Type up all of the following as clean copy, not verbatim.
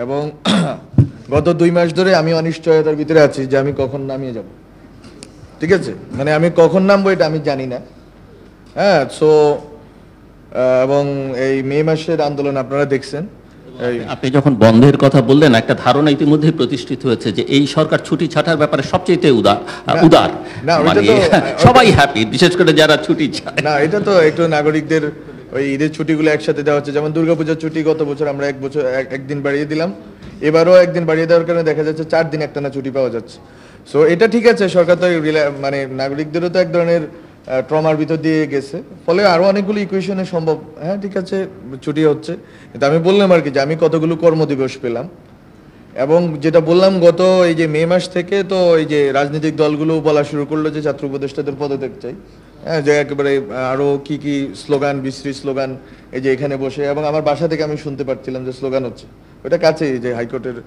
এবং গত 2 মাস ধরে আমি অনিশ্চয়তার ভিতরে আছি যে আমি কখন নামিয়ে যাব। ঠিক আছে, মানে আমি কখন নামবো এটা আমি জানি না। হ্যাঁ, সো এবং এই মে মাসের আন্দোলন আপনারা দেখছেন। আপনি যখন বন্ধের কথা বললেন, একটা ধারণা ইতিমধ্যে প্রতিষ্ঠিত হয়েছে যে এই সরকার ছুটি ছাটার ব্যাপারে সবচেয়ে উদার, মানে সবাই হ্যাপি, বিশেষ করে যারা ছুটি চায়। না, এটা তো একটু নাগরিকদের ওই ঈদের ছুটিগুলো একসাথে দেওয়া হচ্ছে। যেমন দুর্গাপূজার ছুটি গত বছর আমরা একদিন বাড়িয়ে দিলাম, এবারও একদিন বাড়িয়ে দেওয়ার কারণে দেখা যাচ্ছে 4 দিন একটানা ছুটি পাওয়া যাচ্ছে। সো এটা ঠিক আছে, সরকার তো মানে নাগরিকদেরও তো এক ধরনের ট্রমার ভিতর দিয়ে গেছে, ফলে আরো অনেকগুলো ইকুয়েশনে সম্ভব। হ্যাঁ ঠিক আছে, ছুটি হচ্ছে, কিন্তু আমি বললাম আর কি যে আমি কতগুলো কর্মদিবস পেলাম, এবং যেটা বললাম গত এই যে মে মাস থেকে তো এই যে রাজনৈতিক দলগুলো বলা শুরু করলো যে ছাত্র উপদেষ্টাদের পদত্যাগ চাই। হ্যাঁ, যে একেবারে আরো কি কি স্লোগান, বিশ্রী স্লোগান এই যে এখানে বসে, এবং আমার বাসা থেকে আমি শুনতে পাচ্ছিলাম যে স্লোগান হচ্ছে, ওটা কাছেই যে হাইকোর্টের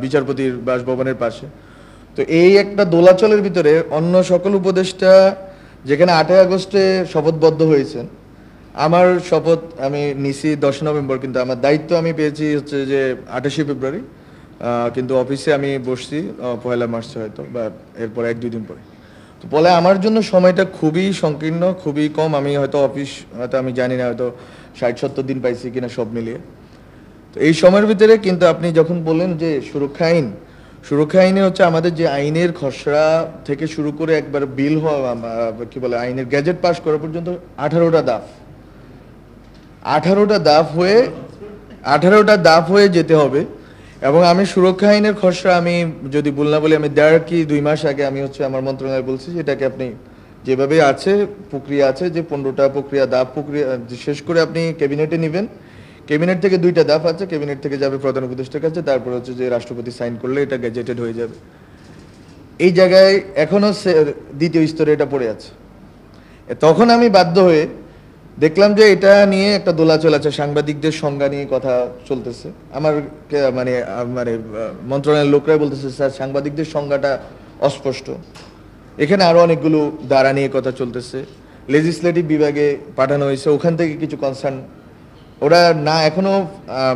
বিচারপতির বাসভবনের পাশে। তো এই একটা দোলাচলের ভিতরে অন্য সকল উপদেষ্টা যেখানে 8ই আগস্টে শপথবদ্ধ হয়েছেন, আমার শপথ আমি নিছি 10 নভেম্বর, কিন্তু আমার দায়িত্ব আমি পেয়েছি হচ্ছে যে 28 ফেব্রুয়ারি, কিন্তু অফিসে আমি বসছি 1 মার্চ হয়তো, বা এরপর 1-2 দিন পরে। তো বলে আমার জন্য সময়টা খুবই সংকীর্ণ, খুবই কম। আমি হয়তো অফিস হয়তো আমি জানি না, হয়তো 60-70 দিন পাইছি কিনা সব মিলিয়ে। তো এই সময়ের ভিতরে কিন্তু আপনি যখন বললেন যে সুরক্ষা আইনে হচ্ছে আমাদের যে আইনের খসড়া থেকে শুরু করে একবার বিল হওয়া, কি বলে, আইনের গ্যাজেট পাস করা পর্যন্ত 18টা ধাপ হয়ে যেতে হবে। এবং আমি সুরক্ষা আইনের খসড়া, আমি যদি ভুল না বলি, আমি 2 মাস আগে আমি হচ্ছে আমার মন্ত্রণালয়ে বলছি যে এটাকে আপনি যেভাবে আছে প্রক্রিয়া আছে, যে 15টা প্রক্রিয়া শেষ করে আপনি ক্যাবিনেটে নেবেন, ক্যাবিনেট থেকে 2টা ধাপ আছে, ক্যাবিনেট থেকে যাবে প্রধান উপদেষ্টার কাছে, তারপর হচ্ছে যে রাষ্ট্রপতি সাইন করলে এটা গ্যাজেটেড হয়ে যাবে। এই জায়গায় এখনো দ্বিতীয় স্তরে এটা পড়ে আছে। তখন আমি বাধ্য হয়ে দেখলাম যে এটা নিয়ে একটা দোলাচল আছে, সাংবাদিকদের সংজ্ঞা নিয়ে কথা চলতেছে। আমার মানে মন্ত্রণালয়ের লোকরাই বলতেছে স্যার সাংবাদিকদের সংজ্ঞাটা অস্পষ্ট। এখানে আরো অনেকগুলো ধারা নিয়ে কথা চলতেছে, লেজিসলেটিভ বিভাগে পাঠানো হয়েছে, ওখান থেকে কিছু কনসার্ন ওরা না এখনো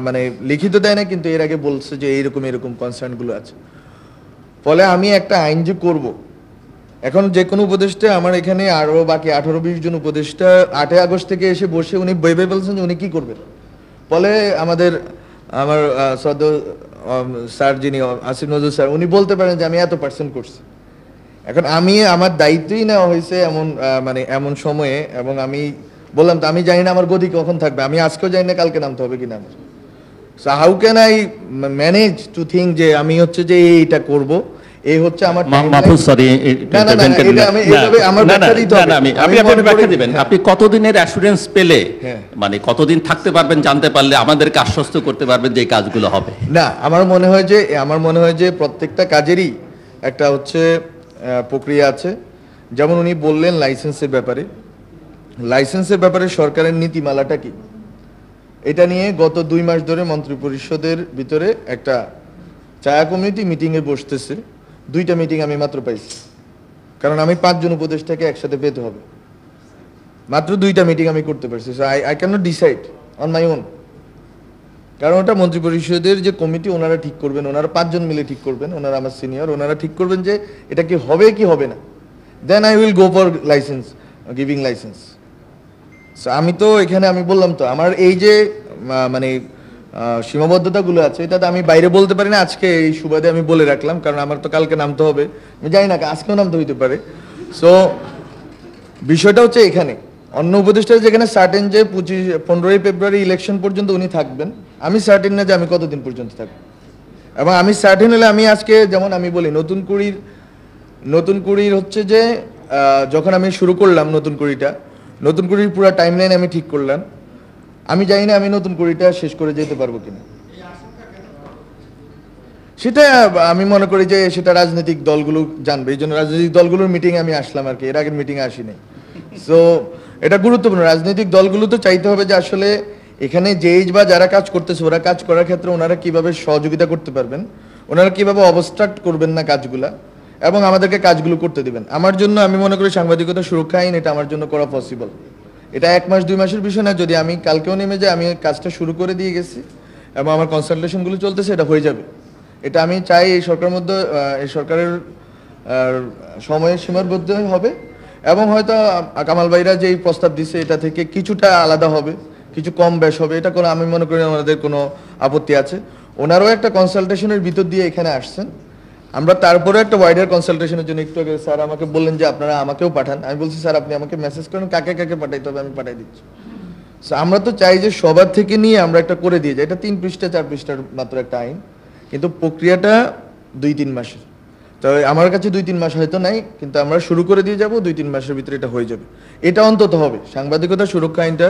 মানে লিখিত দেয় না, কিন্তু এর আগে বলছে যে এরকম কনসার্নগুলো আছে। ফলে আমি একটা আইন যে করব, এখন যে কোনো উপদেষ্টা, আমার এখানে আরো বাকি 18-20 জন উপদেষ্টা 8ই আগস্ট থেকে এসে বসে উনি ভেবে বলছেন যে উনি কি করবেন। ফলে আমার স্যার যিনি আসিফ নজরুল স্যার, উনি বলতে পারেন যে আমি এত% করছি। এখন আমার দায়িত্বই নেওয়া হয়েছে এমন সময়ে, এবং আমি বললাম তো আমি জানি না আমার গতি কখন থাকবে, আমি আজকেও জানি না কালকে নামতে হবে কিনা আমার। So how can I manage to think যে আমি হচ্ছে যে এইটা করব, এই হচ্ছে আমার আপনি কতদিনের অ্যাসুরেন্স পেলে, মানে কতদিন থাকতে পারবেন জানতে পারলে আমাদেরকে আশ্বস্ত করতে পারবেন যে এই কাজগুলো হবে? না, আমার মনে হয় যে প্রত্যেকটা কাজেরই একটা হচ্ছে প্রক্রিয়া আছে। যেমন উনি বললেন লাইসেন্সের ব্যাপারে সরকারের নীতিমালাটা কি, এটা নিয়ে গত 2 মাস ধরে মন্ত্রী পরিষদের ভিতরে একটা ছায়া কমিটি মিটিংয়ে বসতেছে। 2টা মিটিং আমি মাত্র পাইছি, কারণ আমি 5 জন উপদেষ্টাকে একসাথে পেতে হবে। মাত্র 2টা মিটিং আমি করতে পারছি। So I can not decide on my own, কারণ ওটা মন্ত্রী পরিষদের যে কমিটি ওনারা ঠিক করবেন, ওনারা 5 জন মিলে ঠিক করবেন, ওনারা আমার সিনিয়র, ওনারা ঠিক করবেন যে এটা কি হবে কি হবে না, then I will go for giving licence. আমি তো এখানে আমি বললাম তো আমার এই যে মানে সীমাবদ্ধতাগুলো আছে, এটা তো আমি বাইরে বলতে পারি না। আজকে এই সুবাদে আমি বলে রাখলাম, কারণ আমার তো কালকে নামতে হবে, আমি জানি না আজকেও নামতে হইতে পারে। সো বিষয়টা হচ্ছে এখানে অন্য উপদেষ্টা যেখানে সার্টেন যে 15ই ফেব্রুয়ারি ইলেকশন পর্যন্ত উনি থাকবেন, আমি সার্টেন না যে আমি কতদিন পর্যন্ত থাকবো। এবং আমি সার্টেন হলে আমি আজকে, যেমন আমি বলি নতুন কুড়ির হচ্ছে যে যখন আমি শুরু করলাম নতুন কুড়ির পুরো টাইমলাইন আমি ঠিক করলাম। আমি জানি না আমি নতুন কুড়িটা শেষ করে যেতে পারবো কিনা, সেটা আমি মনে করি যে সেটা রাজনৈতিক দলগুলো জানবে। এই জন্য রাজনৈতিক দলগুলোর মিটিংয়ে আমি আসলাম আর কি, এর আগের মিটিংয়ে আসি নাই। সো এটা গুরুত্বপূর্ণ, রাজনৈতিক দলগুলো তো চাইতে হবে যে আসলে এখানে বা যারা কাজ করতেছে ওরা কাজ করার ক্ষেত্রে ওনারা কিভাবে সহযোগিতা করতে পারবেন, ওনারা কিভাবে অবস্ট্রাক্ট করবেন না কাজগুলা, এবং আমাদেরকে কাজগুলো করতে দিবেন। আমার জন্য আমি মনে করি সাংবাদিকতা সুরক্ষা আইন এটা আমার জন্য করা পসিবল। এটা 1 মাস 2 মাসের বিষয় না। যদি আমি কালকেও নেমে যাই, আমি কাজটা শুরু করে দিয়ে গেছি, এবং আমার কনসালটেশনগুলো চলতেছে, এটা হয়ে যাবে। এটা আমি চাই এই সরকারের মধ্যে, এই সরকারের সময়ের সীমাবদ্ধ হবে, এবং হয়তো কামাল ভাইরা যেই প্রস্তাব দিচ্ছে এটা থেকে কিছুটা আলাদা হবে, কিছু কম বেশ হবে, এটা কোনো আমি মনে করি আমাদের কোনো আপত্তি আছে। ওনারাও একটা কনসালটেশনের ভিতর দিয়ে এখানে আসছেন, আমরা তারপরে একটা ওয়াইডার কনসালটেশনের জন্য একটু আগে স্যার আমাকে বললেন যে আপনারা আমাকেও পাঠান। আমি বলছি স্যার আপনি আমাকে মেসেজ করেন কাকে কাকে পাঠাইতে হবে, আমি পাঠাই দিচ্ছি। আমরা তো চাই যে সবার থেকে নিয়ে আমরা একটা করে দিয়ে যাই। এটা 3 পৃষ্ঠা 4 পৃষ্ঠার মাত্র একটা আইন, কিন্তু প্রক্রিয়াটা 2-3 মাসের। তো আমার কাছে 2-3 মাস হয়তো নাই, কিন্তু আমরা শুরু করে দিয়ে যাব, 2-3 মাসের ভিতরে এটা হয়ে যাবে। এটা অন্তত হবে। সাংবাদিকতা সুরক্ষা আইনটা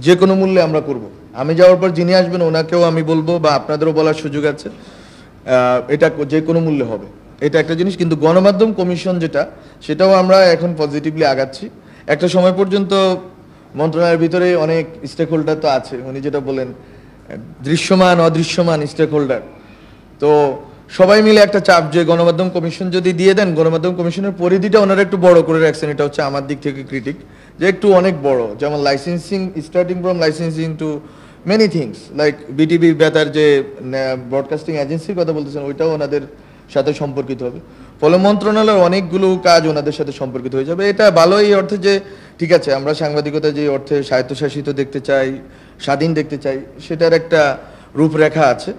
যে কোনো মূল্যে আমরা করব। আমি যাওয়ার পর যিনি আসবেন ওনাকেও আমি বলবো, বা আপনাদেরও বলার সুযোগ আছে, এটা যে কোনো মূল্যে হবে, এটা একটা জিনিস। কিন্তু গণমাধ্যম কমিশন যেটা, সেটাও আমরা এখন পজিটিভলি আগাচ্ছি। একটা সময় পর্যন্ত মন্ত্রণালয়ের ভিতরে অনেক স্টেক হোল্ডার তো আছে, উনি যেটা বলেন দৃশ্যমান অদৃশ্যমান স্টেক হোল্ডার, তো সবাই মিলে একটা চাপ যে গণমাধ্যম কমিশন যদি দিয়ে দেন, গণমাধ্যম কমিশনের পরিধিটা ওনারা একটু বড় করে রাখছেন। এটা হচ্ছে আমার দিক থেকে ক্রিটিক, যে একটু অনেক বড়, যেমন licensing, starting from licensing to many things like BTV বেতার যে ব্রডকাস্টিং এজেন্সির কথা বলতেছেন, ওইটাও ওনাদের সাথে সম্পর্কিত হবে। ফলে মন্ত্রণালয়ের অনেকগুলো কাজ ওনাদের সাথে সম্পর্কিত হয়ে যাবে। এটা ভালো এই অর্থে যে ঠিক আছে, আমরা সাংবাদিকতা যে অর্থে স্বায়ত্তশাসিত দেখতে চাই, স্বাধীন দেখতে চাই, সেটার একটা রূপরেখা আছে।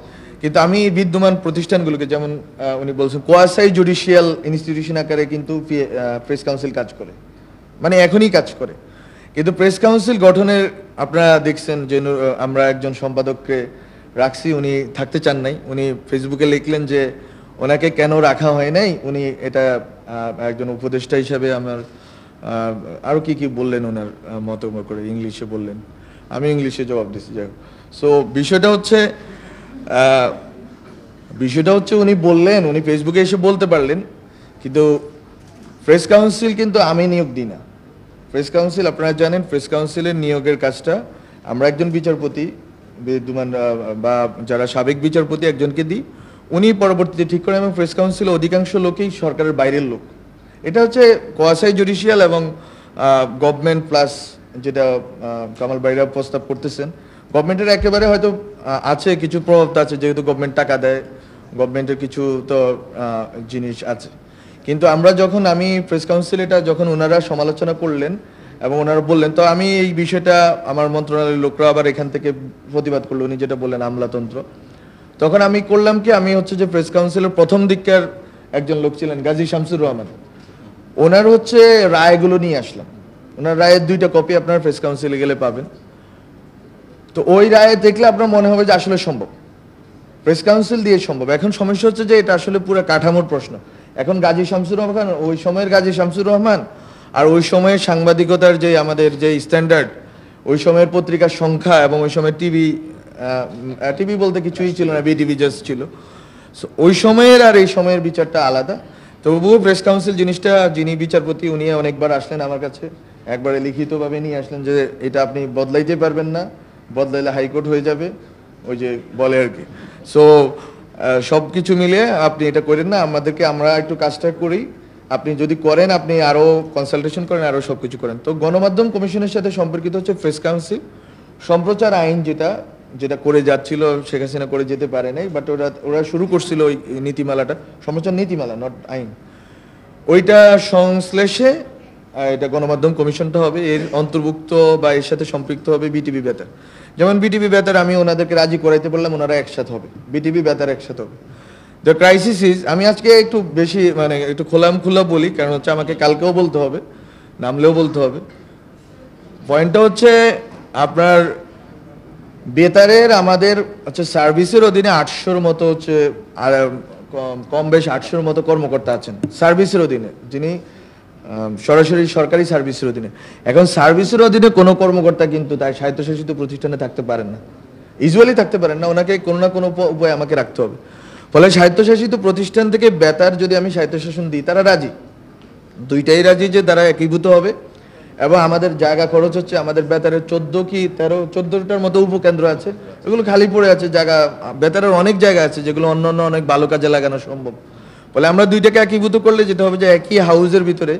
কিন্তু আমি বিদ্যমান প্রতিষ্ঠানগুলোকে, যেমন উনি বলছেন কোয়াসাই জুডিশিয়াল ইনস্টিটিউশন আকারে কিন্তু প্রেস কাউন্সিল কাজ করে, মানে এখনই কাজ করে। কিন্তু প্রেস কাউন্সিল গঠনের আপনারা দেখছেন যে আমরা একজন সম্পাদককে রাখছি, উনি থাকতে চান নাই। উনি ফেসবুকে লিখলেন যে ওনাকে কেন রাখা হয় নাই, উনি এটা একজন উপদেষ্টা হিসাবে আমার আরও কি কি বললেন ওনার মত করে, ইংলিশে বললেন, আমি ইংলিশে জবাব দিচ্ছি। যাই হোক, সো বিষয়টা হচ্ছে উনি বললেন, উনি ফেসবুকে এসে বলতে পারলেন, কিন্তু প্রেস কাউন্সিল কিন্তু আমি নিয়োগ দিই না। প্রেস কাউন্সিল আপনারা জানেন, প্রেস কাউন্সিলের নিয়োগের কাজটা আমরা একজন বিচারপতি বিদ্যমান বা যারা সাবেক বিচারপতি একজনকে দিই, উনি পরবর্তীতে ঠিক করেন, এবং প্রেস কাউন্সিলে অধিকাংশ লোকই সরকারের বাইরের লোক। এটা হচ্ছে কোয়াসাই জুডিশিয়াল এবং গভর্নমেন্ট প্লাস যেটা কামাল ভাইরা প্রস্তাব করতেছেন, গভর্নমেন্টের একেবারে হয়তো আছে কিছু প্রভাব আছে, যেহেতু গভর্নমেন্ট টাকা দেয়, গভর্নমেন্টের কিছু তো জিনিস আছে। কিন্তু আমরা আমি প্রেস কাউন্সিল এটা যখন ওনারা সমালোচনা করলেন এবং ওনারা বললেন, তো আমি এই বিষয়টা আমার মন্ত্রণালয়ের লোকরা আবার এখান থেকে প্রতিবাদ করলো, উনি যেটা বললেন আমলাতন্ত্র, তখন আমি করলাম কি, আমি হচ্ছে যে প্রেস কাউন্সিলের প্রথম দিককার একজন লোক ছিলেন গাজী শামসুর রহমান, ওনার হচ্ছে রায়গুলো নিয়ে আসলাম। ওনার রায়ের 2টা কপি আপনার প্রেস কাউন্সিলে গেলে পাবেন। তো ওই রায়ে দেখলে আপনার মনে হবে যে আসলে সম্ভব, প্রেস কাউন্সিল দিয়ে সম্ভব। এখন সমস্যা হচ্ছে যে এটা আসলে পুরো কাঠামোর প্রশ্ন। এখন গাজী শামসুর রহমান, ওই সময়ের গাজী শামসুর রহমান, আর ওই সময়ের সাংবাদিকতার যে আমাদের যে স্ট্যান্ডার্ড, ওই সময়ের পত্রিকার সংখ্যা, এবং ওই সময়ের টিভি বলতে কিছুই ছিল না, বিটিভি জাস্ট ছিল। সো ওই সময়ের আর এই সময়ের বিচারটা আলাদা। তবুও প্রেস কাউন্সিল জিনিসটা, যিনি বিচারপতি উনি অনেকবার আসলেন আমার কাছে, একবারে লিখিতভাবে নিয়ে আসলেন যে এটা আপনি বদলাইতে পারবেন না, বদলাইলে হাইকোর্ট হয়ে যাবে, ওই যে বলে আর কি। সো সব কিছু মিলে আপনি এটা করেন না, আমরা একটু কাজটা করি, আপনি যদি করেন, আপনি আরও কনসালটেশন করেন, আরও সব কিছু করেন। তো গণমাধ্যম কমিশনের সাথে সম্পর্কিত হচ্ছে প্রেস কাউন্সিল সম্প্রচার আইন, যেটা করে যাচ্ছিল, শেখ হাসিনা করে যেতে পারে নাই, বাট ওরা শুরু করছিল ওই নীতিমালাটা, সম্প্রচার নীতিমালা, নট আইন, ওইটা সংশ্লেষে এটা গণমাধ্যম কমিশনটা হবে, এর অন্তর্ভুক্ত বা এর সাথে সম্পৃক্ত হবে বিটিভি বেতার। যেমন বিটিভি বেতার আমি ওনাদেরকে রাজি করাইতে বললাম, ওনারা একসাথে হবে, বিটিভি বেতার একসাথে হবে। দ্য ক্রাইসিস ইজ, আমি আজকে একটু বেশি একটু খোলা বলি, কারণ হচ্ছে আমাকে কালকেও বলতে হবে, নামলেও বলতে হবে। পয়েন্টটা হচ্ছে আপনার বেতারের আমাদের হচ্ছে সার্ভিসের অধীনে 800-র মতো হচ্ছে, আর কম বেশ 800-র মতো কর্মকর্তা আছেন সার্ভিসের অধীনে, যিনি সরাসরি সরকারি সার্ভিসের অধীনে। এখন সার্ভিসের অধীনে কোনো কর্মকর্তা কিন্তু তাই স্বায়ত্তশাসিত প্রতিষ্ঠানে থাকতে পারেন না, ইউজুয়ালি থাকতে পারেন না, ওনাকে কোনো না কোনো উপায় আমাকে রাখতে হবে। ফলে স্বায়ত্তশাসিত প্রতিষ্ঠান থেকে বেতার যদি আমি স্বায়ত্তশাসন দিই, তারা রাজি, দুইটাই রাজি যে তারা একীভূত হবে, এবং আমাদের জায়গা খরচ হচ্ছে, আমাদের বেতারের 14টার মতো উপকেন্দ্র আছে, এগুলো খালি পড়ে আছে জায়গা, বেতারের অনেক জায়গা আছে যেগুলো অন্য অনেক ভালো কাজে লাগানো সম্ভব। ফলে আমরা দুইটাকে একীভূত করলে যেটা হবে যে একই হাউসের ভিতরে,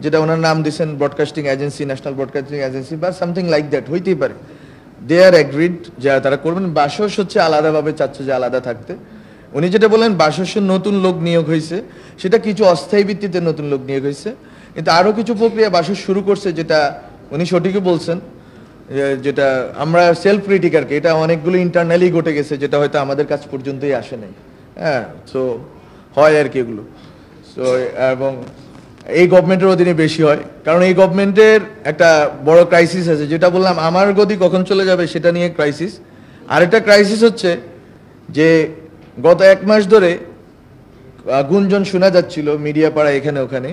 যেটা ওনার নাম দিয়েছেন broadcasting agency, national broadcasting agency বা সামথিং লাইক দ্যাট, হইতেই পারে, দে আর এগ্রিড যে তারা করবেন। বাসস হচ্ছে আলাদাভাবে চাচ্ছে যে আলাদা থাকতে। উনি যেটা বললেন বাসসের নতুন লোক নিয়োগ হয়েছে, সেটা কিছু অস্থায়ী ভিত্তিতে নতুন লোক নিয়োগ হয়েছে, কিন্তু আরও কিছু প্রক্রিয়া বাসস শুরু করছে, যেটা উনি সঠিকই বলছেন, যেটা আমরা সেলফ ক্রিটিক আর কি, এটা অনেকগুলো ইন্টারনালি ঘটে গেছে, যেটা হয়তো আমাদের কাছ পর্যন্তই আসে নাই। হ্যাঁ, সো হয় আর কি এগুলো। সো এবং এই গভর্নমেন্টের অধীনে বেশি হয়, কারণ এই গভর্নমেন্টের একটা বড় ক্রাইসিস আছে, যেটা বললাম আমার গদি কখন চলে যাবে সেটা নিয়ে ক্রাইসিস। আরেকটা ক্রাইসিস হচ্ছে যে গত 1 মাস ধরে গুঞ্জন শোনা যাচ্ছিল মিডিয়া পাড়া এখানে ওখানে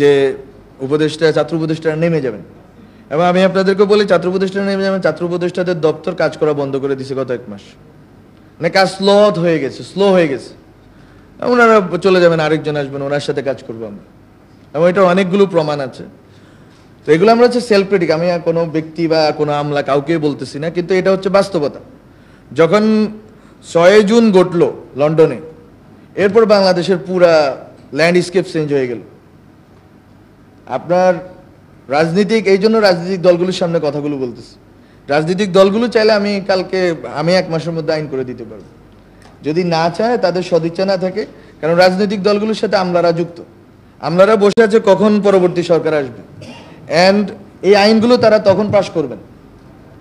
যে ছাত্র উপদেষ্টারা নেমে যাবেন, এবং আমি আপনাদেরকে বলি ছাত্র উপদেষ্টারা নেমে যাবেন, ছাত্র উপদেষ্টাদের দপ্তর কাজ করা বন্ধ করে দিছে গত 1 মাস। মানে কাজ স্লো হয়ে গেছে। ওনারা চলে যাবেন, আরেকজন আসবেন, ওনার সাথে কাজ করবো আমরা, এবং এটার অনেকগুলো প্রমাণ আছে। তো এগুলো আমরা হচ্ছে সেলফ ক্রিটিক, আমি কোনো ব্যক্তি বা কোনো আমলা কাউকে বলতেছি না, কিন্তু এটা হচ্ছে বাস্তবতা। যখন 6 জুন ঘটলো লন্ডনে, এরপর বাংলাদেশের পুরা ল্যান্ডস্কেপ চেঞ্জ হয়ে গেল। আপনার এই জন্য রাজনৈতিক দলগুলোর সামনে কথাগুলো বলতেছি। রাজনৈতিক দলগুলো চাইলে আমি 1 মাসের মধ্যে আইন করে দিতে পারবো, যদি না চায়, তাদের সদিচ্ছা না থাকে, কারণ রাজনৈতিক দলগুলোর সাথে আমলারা যুক্ত। আমলারা বসে আছে কখন পরবর্তী সরকার আসবে, অ্যান্ড এই আইনগুলো তারা তখন পাশ করবেন,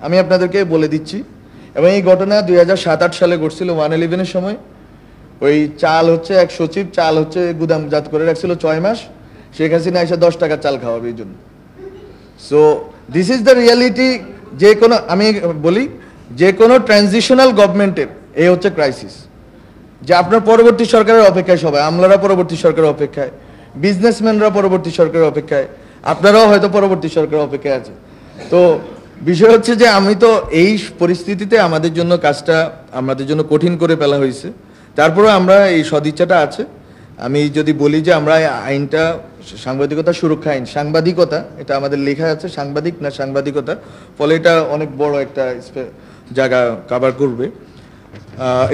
আমি আপনাদেরকে বলে দিচ্ছি। এবং এই ঘটনা 2007-8 সালে ঘটছিল 111-এর সময়। ওই চাল হচ্ছে এক সচিব চাল হচ্ছে গুদামজাত করে রাখছিল 6 মাস, শেখ হাসিনা এসে 10 টাকার চাল খাওয়াবে এই জন্য। So this is the reality. আমি বলি যে কোনো ট্রানজিশনাল গভর্নমেন্টের এই হচ্ছে ক্রাইসিস, যে আপনার পরবর্তী সরকারের অপেক্ষায় সবাই, আমলারা পরবর্তী সরকারের অপেক্ষায়, বিজনেসম্যানরা পরবর্তী সরকারের অপেক্ষায়, আপনারাও হয়তো পরবর্তী সরকারের অপেক্ষায় আছে। তো বিষয় হচ্ছে যে আমি তো এই পরিস্থিতিতে আমাদের জন্য কাজটা আমাদের জন্য কঠিন করে ফেলা হয়েছে, তারপরেও আমরা এই সদিচ্ছাটা আছে। আমি যদি বলি যে আমরা আইনটা সাংবাদিকতা সুরক্ষা আইন, সাংবাদিকতা এটা আমাদের লেখা আছে, সাংবাদিক না সাংবাদিকতা, ফলে এটা অনেক বড় একটা জায়গা কভার করবে।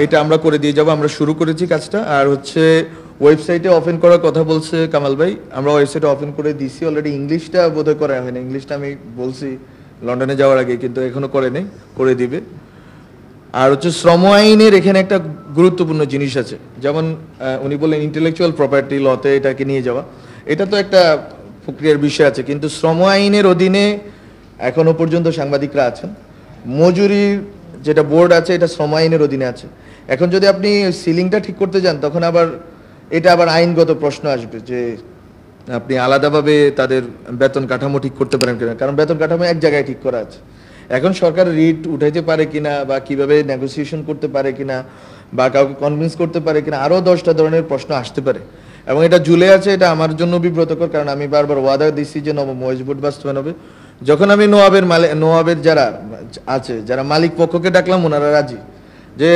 এটা আমরা করে দিয়ে যাব, আমরা শুরু করেছি কাজটা। আর হচ্ছে ওয়েবসাইটে ওপেন করার কথা বলছে কামাল ভাই, আমরা ওয়েবসাইটে ওপেন করে দিছি অলরেডি। ইংলিশটা বোধহয় করা হয় না, ইংলিশটা আমি বলছি লন্ডনে যাওয়ার আগে, কিন্তু এখনো করে নেই, করে দিবে। আর হচ্ছে শ্রম আইনের এখানে একটা গুরুত্বপূর্ণ জিনিস আছে, যেমন উনি বললেন ইন্টেলেকচুয়াল প্রপার্টি লতে এটাকে নিয়ে যাওয়া, এটা তো একটা প্রক্রিয়ার বিষয় আছে, কিন্তু শ্রম আইনের অধীনে এখনো পর্যন্ত সাংবাদিকরা আছেন। মজুরির যেটা বোর্ড আছে এটা শ্রম আইনের অধীনে আছে। এখন যদি আপনি সিলিংটা ঠিক করতে যান, তখন এটা আবার আইনগত প্রশ্ন আসবে যে আপনি আলাদাভাবে তাদের বেতন কাঠামো ঠিক করতে পারেন কিনা, কারণ বেতন কাঠামো এক জায়গায় ঠিক করা আছে। এখন সরকার রিট উঠাইতে পারে কিনা, বা কিভাবে নেগোসিয়েশন করতে পারে কিনা, বা কাউকে কনভিন্স করতে পারে কিনা, আরও 10টা ধরনের প্রশ্ন আসতে পারে। এবং এটা ঝুলে আছে, এটা আমার জন্য বিব্রতকর, কারণ আমি বারবার ওয়াদা দিচ্ছি যে নবম ওয়েজ বোর্ড বাস্তবায়ন হবে। যখন আমি নোয়াবের যারা আছে, যারা মালিক পক্ষকে ডাকলাম, ওনারা রাজি যে